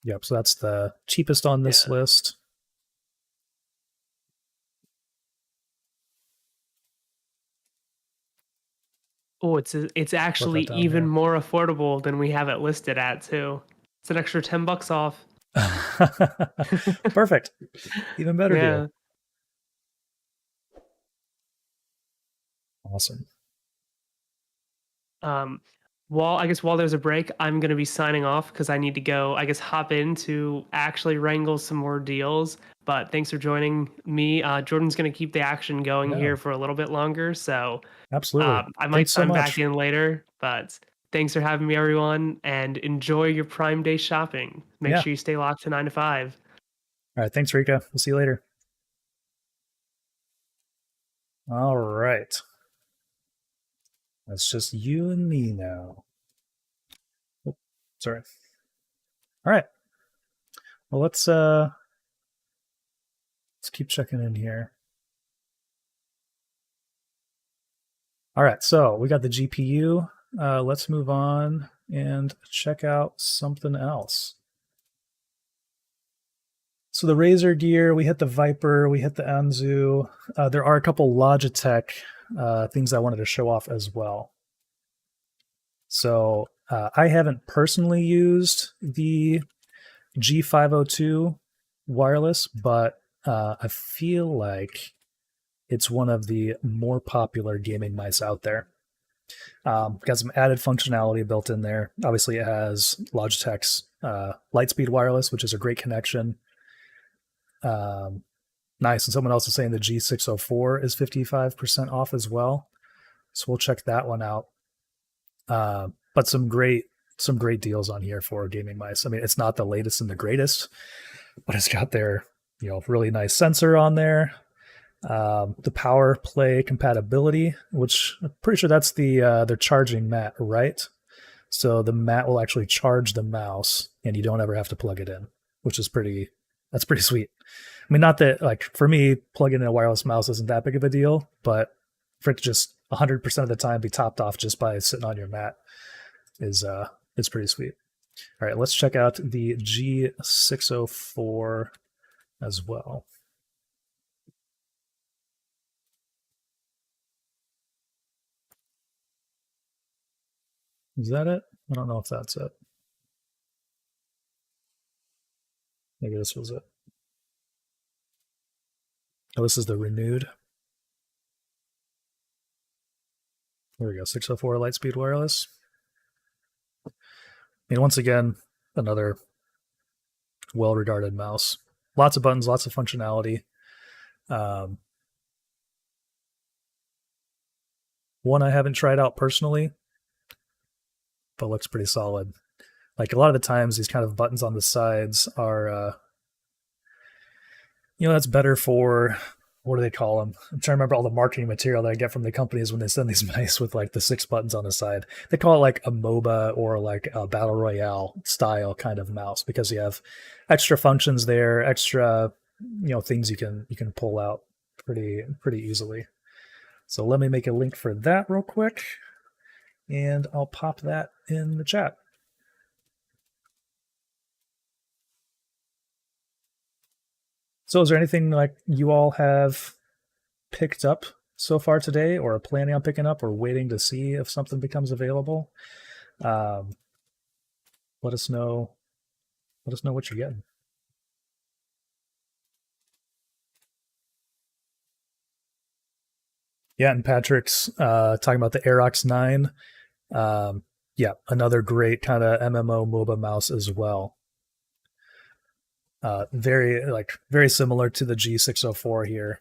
Yep. So that's the cheapest on this list. Oh, it's actually even here. more affordable than we have it listed at too. It's an extra $10 off. Perfect. Even better deal. Awesome. While there's a break, I'm going to be signing off because I need to go, hop in to actually wrangle some more deals. But thanks for joining me. Jordan's going to keep the action going here for a little bit longer. So absolutely. I might sign back in later, but thanks for having me, everyone, and enjoy your Prime Day shopping. Make sure you stay locked to 9 to 5. All right. Thanks, Rika. We'll see you later. All right. That's just you and me now. Oh, sorry. All right. Well, let's keep checking in here. All right, so we got the GPU. Let's move on and check out something else. So the Razer Gear, we hit the Viper, we hit the Anzu. There are a couple Logitech things I wanted to show off as well. So I haven't personally used the G502 wireless, but I feel like it's one of the more popular gaming mice out there. Got some added functionality built in there. Obviously, it has Logitech's Lightspeed wireless, which is a great connection. Nice. And someone else is saying the G604 is 55% off as well. So we'll check that one out. But some great deals on here for gaming mice. I mean, it's not the latest and the greatest, but it's got their really nice sensor on there. The power play compatibility, which I'm pretty sure that's their charging mat, right? So the mat will actually charge the mouse, and you don't ever have to plug it in, which is pretty sweet. I mean, not that, like, for me, plugging in a wireless mouse isn't that big of a deal, but for it to just 100% of the time be topped off just by sitting on your mat is pretty sweet. All right, let's check out the G604 as well. Is that it? I don't know if that's it. Maybe this was it. Oh, this is the renewed. There we go, 604 Lightspeed wireless. I mean, once again, another well-regarded mouse. Lots of buttons, lots of functionality. One I haven't tried out personally, but looks pretty solid. Like, a lot of the times, these kind of buttons on the sides are, that's better for, what do they call them? I'm trying to remember all the marketing material that I get from the companies when they send these mice with like the 6 buttons on the side. They call it like a MOBA or like a Battle Royale style kind of mouse because you have extra functions there, extra, things you can pull out pretty easily. So let me make a link for that real quick, and I'll pop that in the chat. So is there anything like you all have picked up so far today, or are planning on picking up, or waiting to see if something becomes available? Let us know what you're getting. Yeah, and Patrick's talking about the Aerox 9. Yeah, another great kind of MMO MOBA mouse as well. Very similar to the G604 here.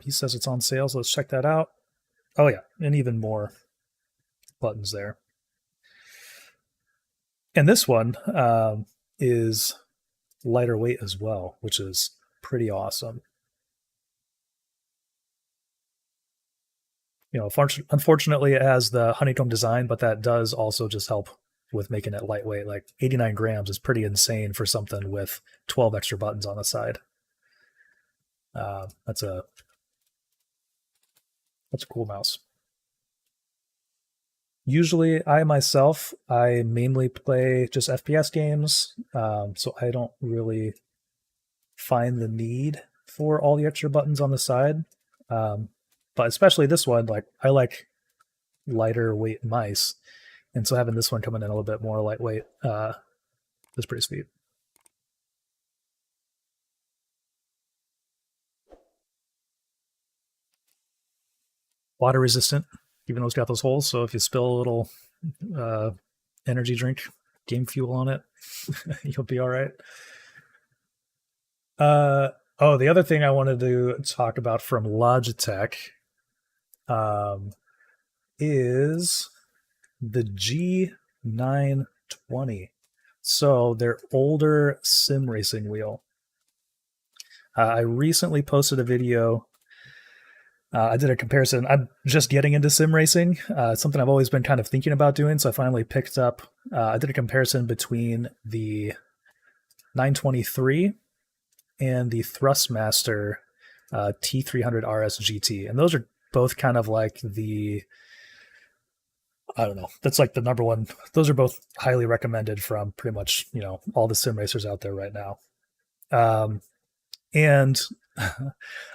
He says it's on sale, so let's check that out. Oh yeah, and even more buttons there. And this one is lighter weight as well, which is pretty awesome. Unfortunately, it has the honeycomb design, but that does also just help with making it lightweight. Like 89 grams is pretty insane for something with 12 extra buttons on the side. That's a cool mouse. Usually, I myself, I mainly play just FPS games, so I don't really find the need for all the extra buttons on the side. But especially this one, like I like lighter weight mice, and so having this one coming in a little bit more lightweight is pretty sweet. Water resistant, even though it's got those holes. So if you spill a little energy drink, game fuel on it, you'll be all right. Oh, the other thing I wanted to talk about from Logitech is the G920. So their older sim racing wheel. I recently posted a video. I did a comparison. I'm just getting into sim racing, something I've always been kind of thinking about doing. So I finally picked up, I did a comparison between the 923 and the Thrustmaster T300 RS GT. And those are both kind of like the, I don't know, that's like the number one. Those are both highly recommended from pretty much, all the sim racers out there right now. And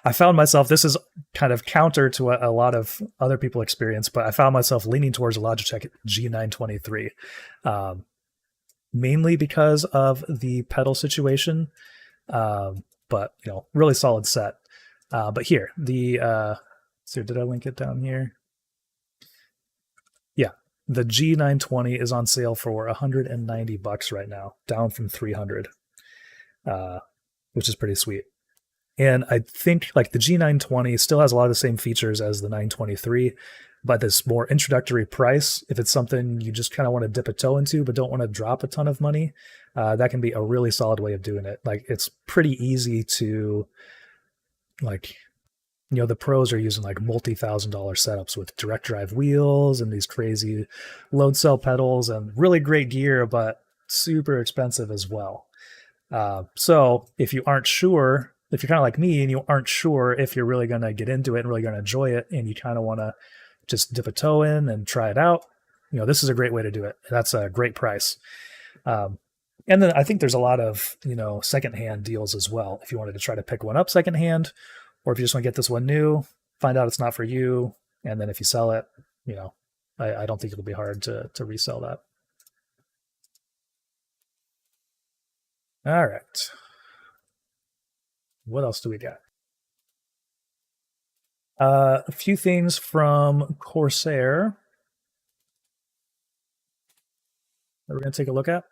I found myself, this is kind of counter to what a lot of other people experience, but I found myself leaning towards a Logitech G923, mainly because of the pedal situation. But really solid set. But here, so did I link it down here? Yeah, the G920 is on sale for $190 right now, down from $300, which is pretty sweet. And I think like the G920 still has a lot of the same features as the 923, but this more introductory price, if it's something you just kind of want to dip a toe into but don't want to drop a ton of money, that can be a really solid way of doing it. Like it's pretty easy to the pros are using like multi-$1,000 setups with direct drive wheels and these crazy load cell pedals and really great gear, but super expensive as well. So if you aren't sure, if you're kind of like me and you aren't sure if you're really going to get into it and really going to enjoy it, and you kind of want to just dip a toe in and try it out, this is a great way to do it. That's a great price. And then I think there's a lot of, secondhand deals as well. If you wanted to try to pick one up secondhand, or if you just want to get this one new, find out it's not for you. And then if you sell it, I don't think it'll be hard to resell that. All right. What else do we got? A few things from Corsair that we're going to take a look at.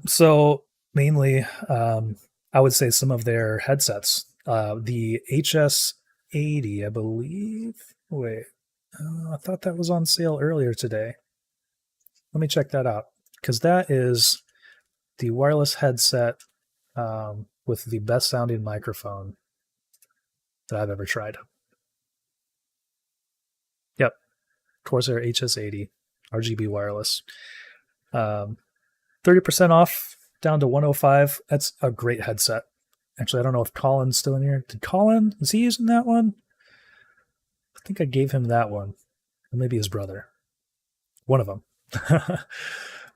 So mainly, I would say some of their headsets. The HS80, I believe. Wait, I thought that was on sale earlier today. Let me check that out, because that is the wireless headset with the best sounding microphone that I've ever tried. Yep, Corsair HS80 RGB wireless. 30% off, down to $105. That's a great headset. Actually, I don't know if Colin's still in here. Is he using that one? I think I gave him that one. Or maybe his brother. One of them.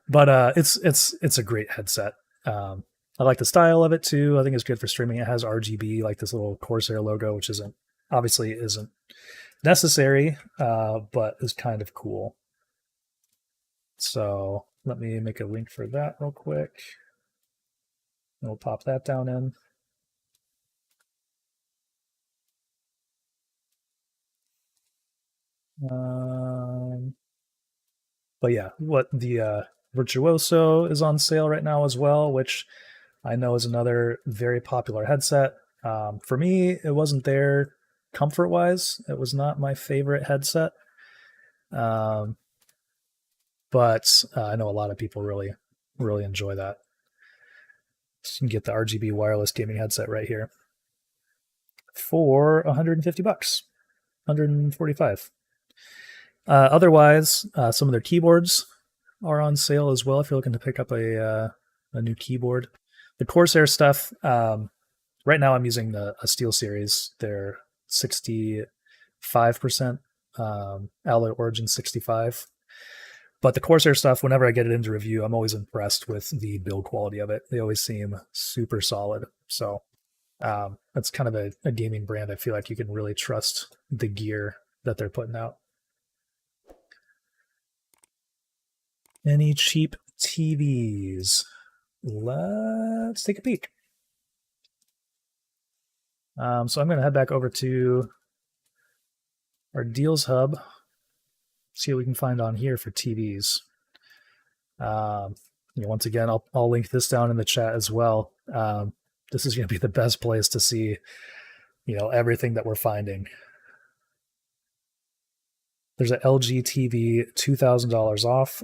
But it's a great headset. I like the style of it too. I think it's good for streaming. It has RGB, like this little Corsair logo, which isn't necessary, but is kind of cool. So let me make a link for that real quick. And we'll pop that down in. But yeah, what the Virtuoso is on sale right now as well, which I know is another very popular headset. For me, it wasn't there comfort-wise. It was not my favorite headset. But I know a lot of people really, really enjoy that. So you can get the RGB wireless gaming headset right here for $150, $145. Otherwise, some of their keyboards are on sale as well if you're looking to pick up a new keyboard. The Corsair stuff, right now I'm using a SteelSeries, their 60 5% alloy origin 65. But the Corsair stuff, whenever I get it into review, I'm always impressed with the build quality of it. They always seem super solid. So that's kind of a gaming brand. I feel like you can really trust the gear that they're putting out. Any cheap TVs? Let's take a peek. So I'm going to head back over to our deals hub, see what we can find on here for TVs. Once again, I'll link this down in the chat as well. This is going to be the best place to see, everything that we're finding. There's an LG TV, $2,000 off.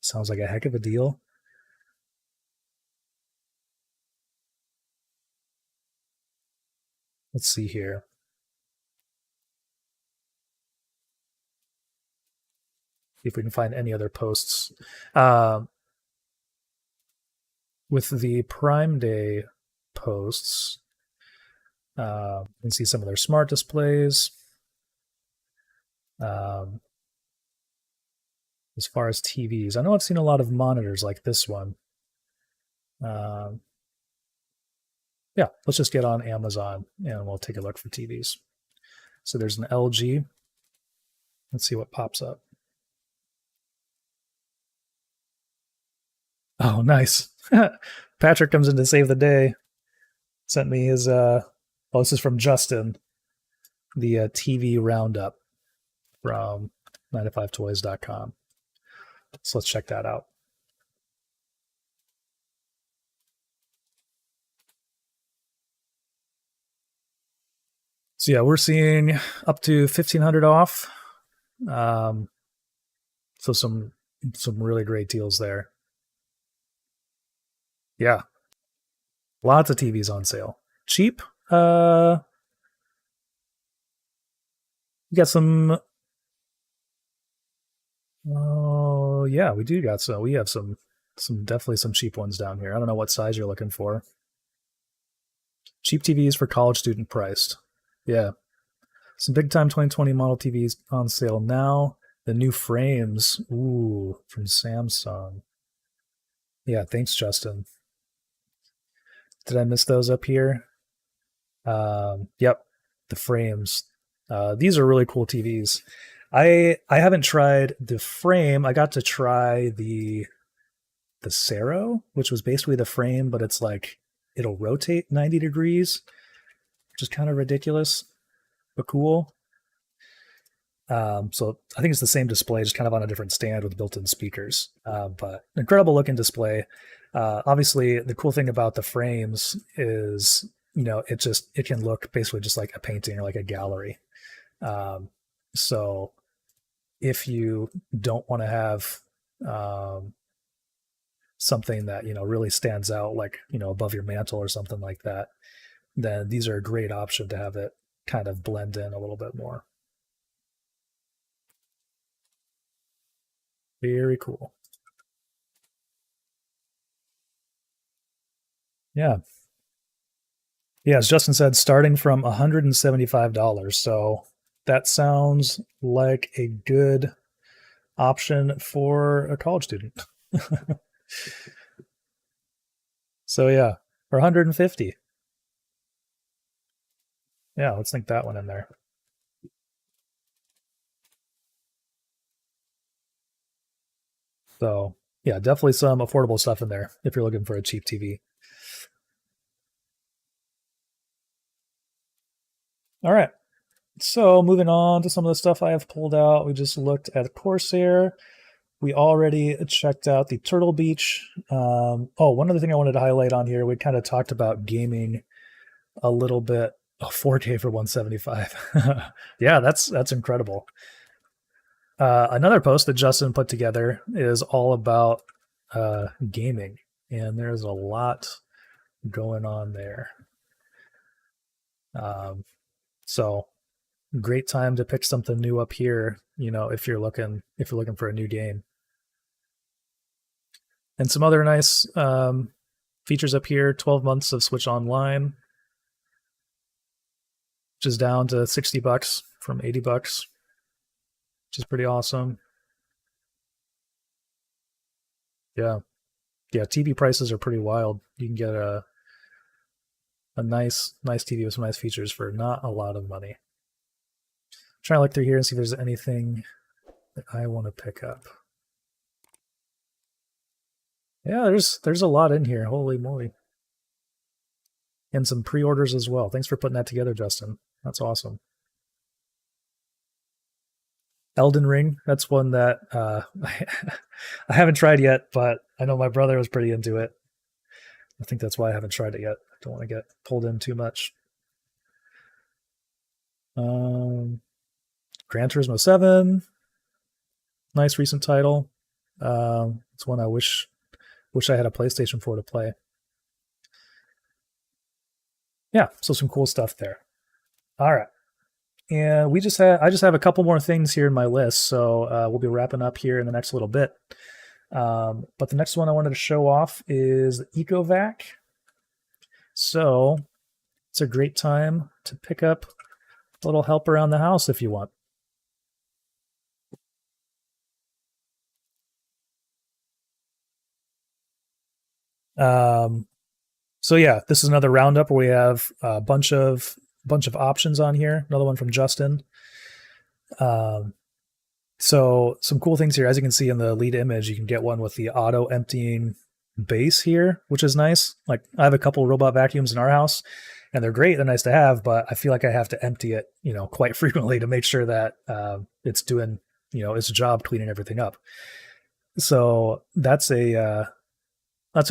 Sounds like a heck of a deal. Let's see here. See if we can find any other posts. With the Prime Day posts, you can see some of their smart displays. As far as TVs, I know I've seen a lot of monitors like this one. Yeah, let's just get on Amazon and we'll take a look for TVs. So there's an LG. Let's see what pops up. Oh, nice. Patrick comes in to save the day. Sent me his, this is from Justin, the TV roundup from 9to5toys.com. So let's check that out. So yeah, we're seeing up to $1,500 off. So some really great deals there. Yeah. Lots of TVs on sale. Cheap. We got some. Oh yeah, we do got some. We have some definitely some cheap ones down here. I don't know what size you're looking for. Cheap TVs for college student priced. Yeah. Some big time 2020 model TVs on sale now. The new frames. Ooh, from Samsung. Yeah, thanks, Justin. Did I miss those up here? Yep, the frames. These are really cool TVs. I haven't tried the frame. I got to try the Sero, which was basically the frame, but it's like it'll rotate 90 degrees, which is kind of ridiculous, but cool. So I think it's the same display, just kind of on a different stand with built-in speakers. But incredible looking display. Obviously, the cool thing about the frames is, it can look basically just like a painting or like a gallery. So if you don't want to have something that, really stands out, like, above your mantle or something like that, then these are a great option to have it kind of blend in a little bit more. Very cool. Yeah. Yeah, as Justin said, starting from $175. So that sounds like a good option for a college student. So yeah, for $150. Yeah, let's link that one in there. So yeah, definitely some affordable stuff in there if you're looking for a cheap TV. All right. So moving on to some of the stuff I have pulled out. We just looked at Corsair. We already checked out the Turtle Beach. One other thing I wanted to highlight on here. We kind of talked about gaming a little bit. 4K for 175. Yeah, that's incredible. Another post that Justin put together is all about gaming, and there's a lot going on there. So great time to pick something new up here, if you're looking for a new game. And some other nice features up here: 12 months of Switch Online. which is down to $60 from $80, which is pretty awesome. Yeah. Yeah, TV prices are pretty wild. You can get a nice TV with some nice features for not a lot of money. Trying to look through here and see if there's anything that I want to pick up. Yeah, there's a lot in here. Holy moly. And some pre-orders as well. Thanks for putting that together, Justin. That's awesome. Elden Ring, that's one that I haven't tried yet, but I know my brother was pretty into it. I think that's why I haven't tried it yet. I don't want to get pulled in too much. Gran Turismo 7, nice recent title. It's one I wish I had a PlayStation 4 to play. Yeah, so some cool stuff there. All right. And I just have a couple more things here in my list, so we'll be wrapping up here in the next little bit. But the next one I wanted to show off is Ecovac. So it's a great time to pick up a little help around the house if you want. So yeah, this is another roundup where we have a bunch of options on here. Another one from Justin. So some cool things here. As you can see in the lead image, you can get one with the auto emptying base here, which is nice. Like I have a couple robot vacuums in our house and they're great. They're nice to have, but I feel like I have to empty it, quite frequently to make sure that it's doing, its job cleaning everything up. So that's a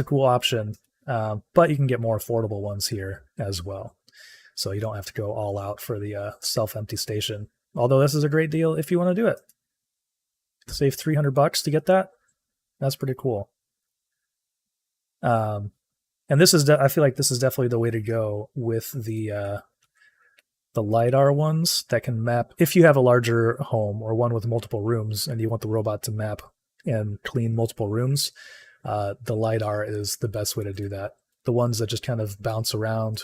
cool option. But you can get more affordable ones here as well. So you don't have to go all out for the self-empty station. Although this is a great deal if you want to do it. Save $300 to get that. That's pretty cool. And this is, I feel like this is definitely the way to go with the LiDAR ones that can map. If you have a larger home or one with multiple rooms and you want the robot to map and clean multiple rooms, the LiDAR is the best way to do that. The ones that just kind of bounce around,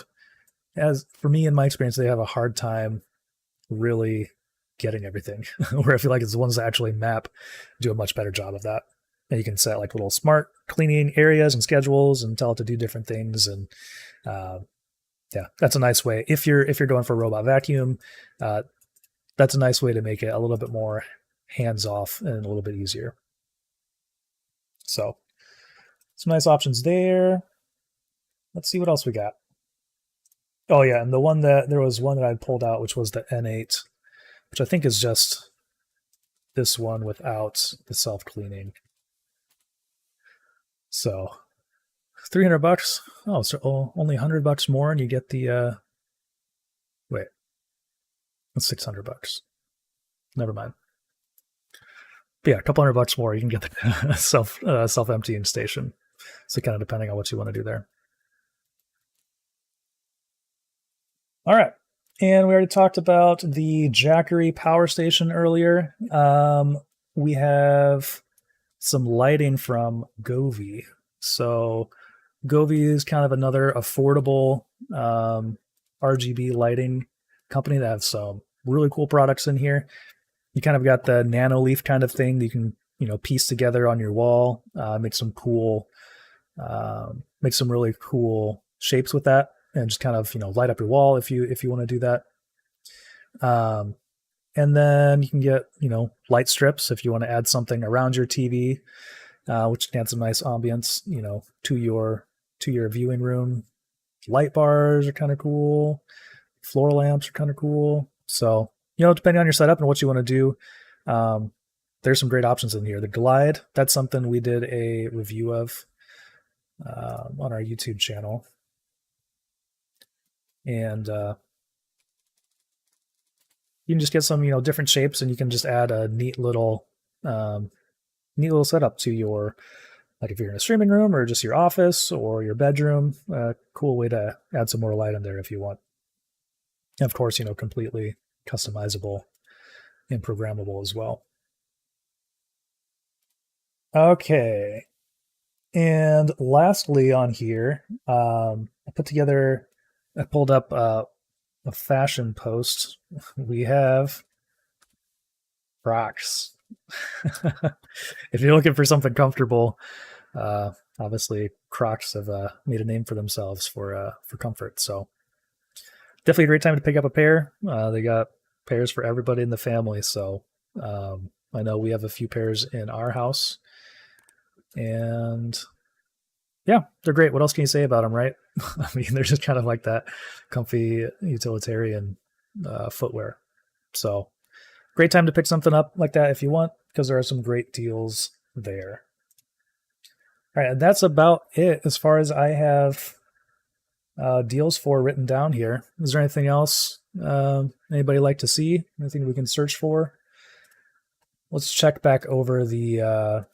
as for me, in my experience, they have a hard time really getting everything. Where I feel like it's the ones that actually map do a much better job of that. And you can set like little smart cleaning areas and schedules and tell it to do different things. And yeah, that's a nice way. If you're going for a robot vacuum, that's a nice way to make it a little bit more hands off and a little bit easier. So some nice options there. Let's see what else we got. Oh yeah, and there was one that I pulled out, which was the N8, which I think is just this one without the self-cleaning. So $300. Oh, so only $100 more, and you get the wait, that's $600. Never mind. But yeah, a couple $100 more, you can get the self-emptying station. So kind of depending on what you want to do there. All right. And we already talked about the Jackery power station earlier. We have some lighting from Govee. So Govee is kind of another affordable RGB lighting company that have some really cool products in here. You kind of got the nano leaf kind of thing that you can, piece together on your wall, make some really cool shapes with that. And just kind of, light up your wall if you want to do that. And then you can get, light strips if you want to add something around your TV, which can add some nice ambience, to your viewing room. Light bars are kind of cool. Floor lamps are kind of cool. So, depending on your setup and what you want to do, there's some great options in here. The Glide, that's something we did a review of on our YouTube channel. And you can just get some, different shapes, and you can just add a neat little setup to your, like if you're in a streaming room or just your office or your bedroom. Cool way to add some more light in there if you want. And of course, completely customizable and programmable as well. Okay. And lastly on here, I pulled up a fashion post, we have Crocs. If you're looking for something comfortable, obviously Crocs have made a name for themselves for comfort. So definitely a great time to pick up a pair. They got pairs for everybody in the family. So I know we have a few pairs in our house, and yeah, they're great. What else can you say about them, right? I mean, they're just kind of like that comfy utilitarian footwear. So great time to pick something up like that if you want, because there are some great deals there. All right, and that's about it as far as I have deals for written down here. Is there anything else anybody like to see? Anything we can search for? Let's check back over the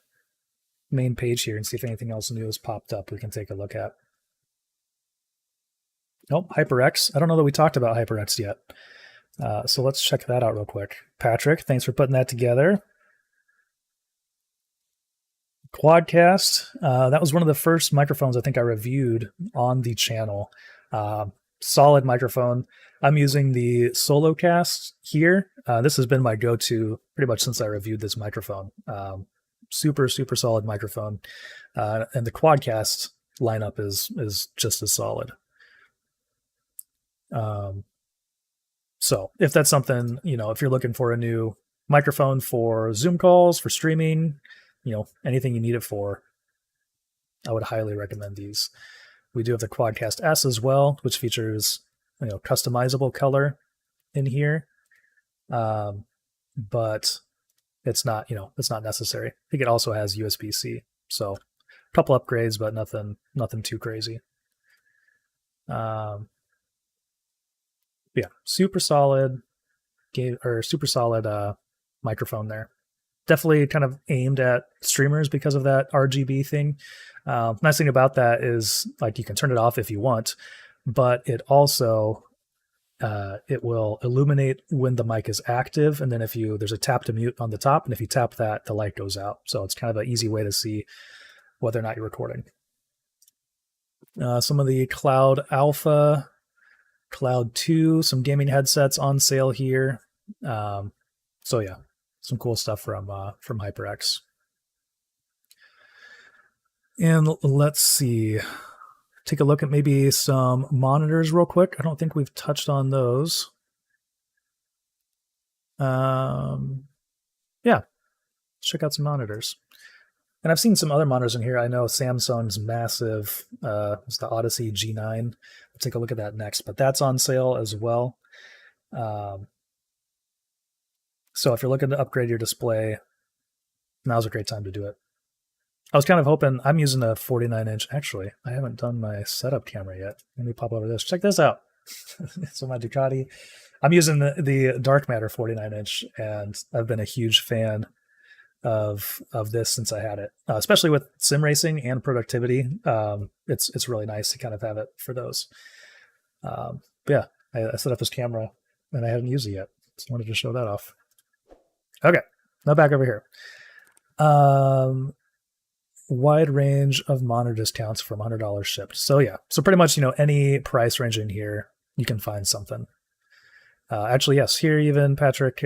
main page here and see if anything else new has popped up we can take a look at. Nope, HyperX. I don't know that we talked about HyperX yet. So let's check that out real quick. Patrick, thanks for putting that together. Quadcast. That was one of the first microphones I think I reviewed on the channel. Solid microphone. I'm using the SoloCast here. This has been my go-to pretty much since I reviewed this microphone. Super solid microphone. And the Quadcast lineup is just as solid. So if that's something, if you're looking for a new microphone for Zoom calls, for streaming, anything you need it for, I would highly recommend these. We do have the Quadcast S as well, which features, customizable color in here. But it's not, it's not necessary. I think it also has USB-C. So a couple upgrades, but nothing too crazy. Yeah, super solid microphone there. Definitely kind of aimed at streamers because of that RGB thing. Nice thing about that is you can turn it off if you want, but it also it will illuminate when the mic is active, and then there's a tap to mute on the top, and if you tap that, the light goes out. So it's kind of an easy way to see whether or not you're recording. Some of the Cloud Alpha, Cloud 2, some gaming headsets on sale here. So yeah, some cool stuff from HyperX. And let's see, take a look at maybe some monitors real quick. I don't think we've touched on those. Yeah, let's check out some monitors. And I've seen some other monitors in here. I know Samsung's massive, it's the Odyssey G9. We'll take a look at that next, but that's on sale as well. So if you're looking to upgrade your display, now's a great time to do it. I was kind of hoping, I'm using a 49-inch. Actually, I haven't done my setup camera yet. Let me pop over this. Check this out. So my Ducati, I'm using the Dark Matter 49-inch, and I've been a huge fan of this since I had it, especially with sim racing and productivity. It's really nice to kind of have it for those. But yeah, I set up this camera and I haven't used it yet. Just wanted to show that off. Okay, now back over here. Wide range of monitor discounts from $100 shipped. So yeah, so pretty much, any price range in here, you can find something. Actually, yes, here even Patrick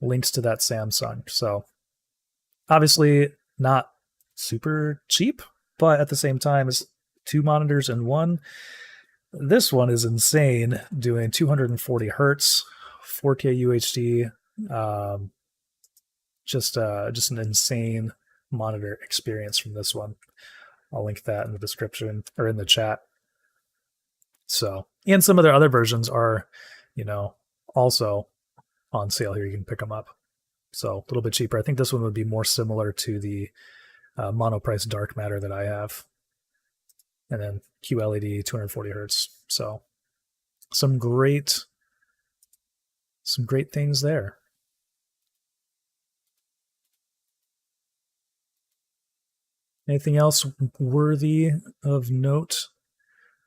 links to that Samsung. So obviously not super cheap, but at the same time, it's 2 monitors in one. This one is insane, doing 240 hertz, 4K UHD. Just an insane monitor experience from this one. I'll link that in the description or in the chat. So, and some of their other versions are, also on sale here. You can pick them up. So a little bit cheaper. I think this one would be more similar to the monoprice Dark Matter that I have. And then QLED 240 hertz. So some great things there. Anything else worthy of note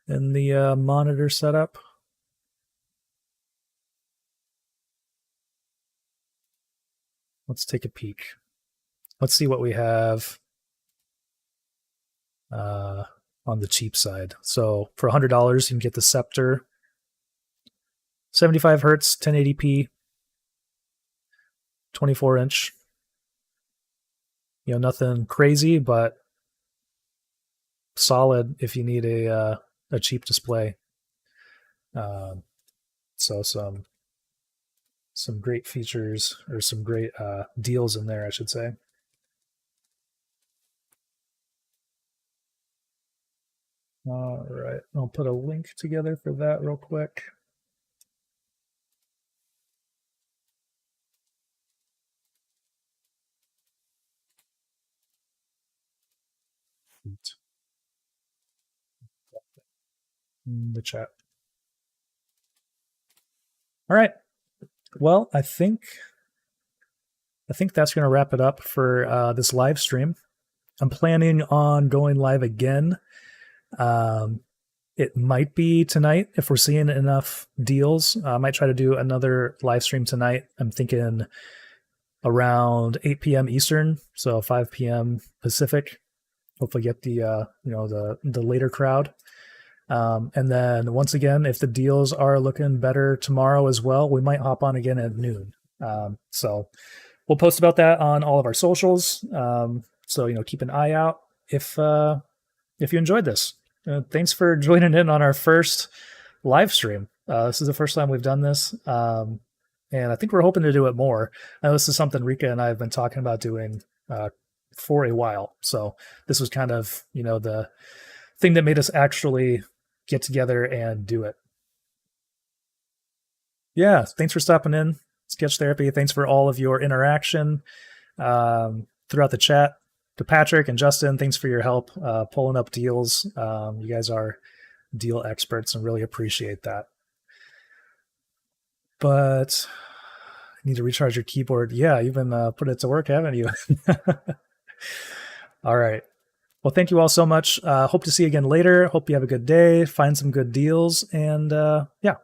in the monitor setup? Let's take a peek. Let's see what we have on the cheap side. So for $100, you can get the Scepter 75 hertz, 1080p, 24-inch. Nothing crazy, but solid if you need a cheap display. So some great features, or some great deals in there, I should say. All right, I'll put a link together for that real quick. In the chat. All right. Well, I think that's going to wrap it up for this live stream. I'm planning on going live again. It might be tonight if we're seeing enough deals. I might try to do another live stream tonight. I'm thinking around 8 p.m. Eastern, so 5 p.m. Pacific. Hopefully get the the later crowd. And then once again, if the deals are looking better tomorrow as well, we might hop on again at noon. So we'll post about that on all of our socials. So keep an eye out if you enjoyed this. Thanks for joining in on our first live stream. This is the first time we've done this, and I think we're hoping to do it more. Now, this is something Rika and I have been talking about doing for a while. So this was kind of the thing that made us actually get together and do it. Yeah, thanks for stopping in, Sketch Therapy. Thanks for all of your interaction throughout the chat. To Patrick and Justin, thanks for your help pulling up deals. You guys are deal experts and really appreciate that. But I need to recharge your keyboard. Yeah, you've been put it to work, haven't you? All right. Well, thank you all so much. Hope to see you again later. Hope you have a good day. Find some good deals. And yeah,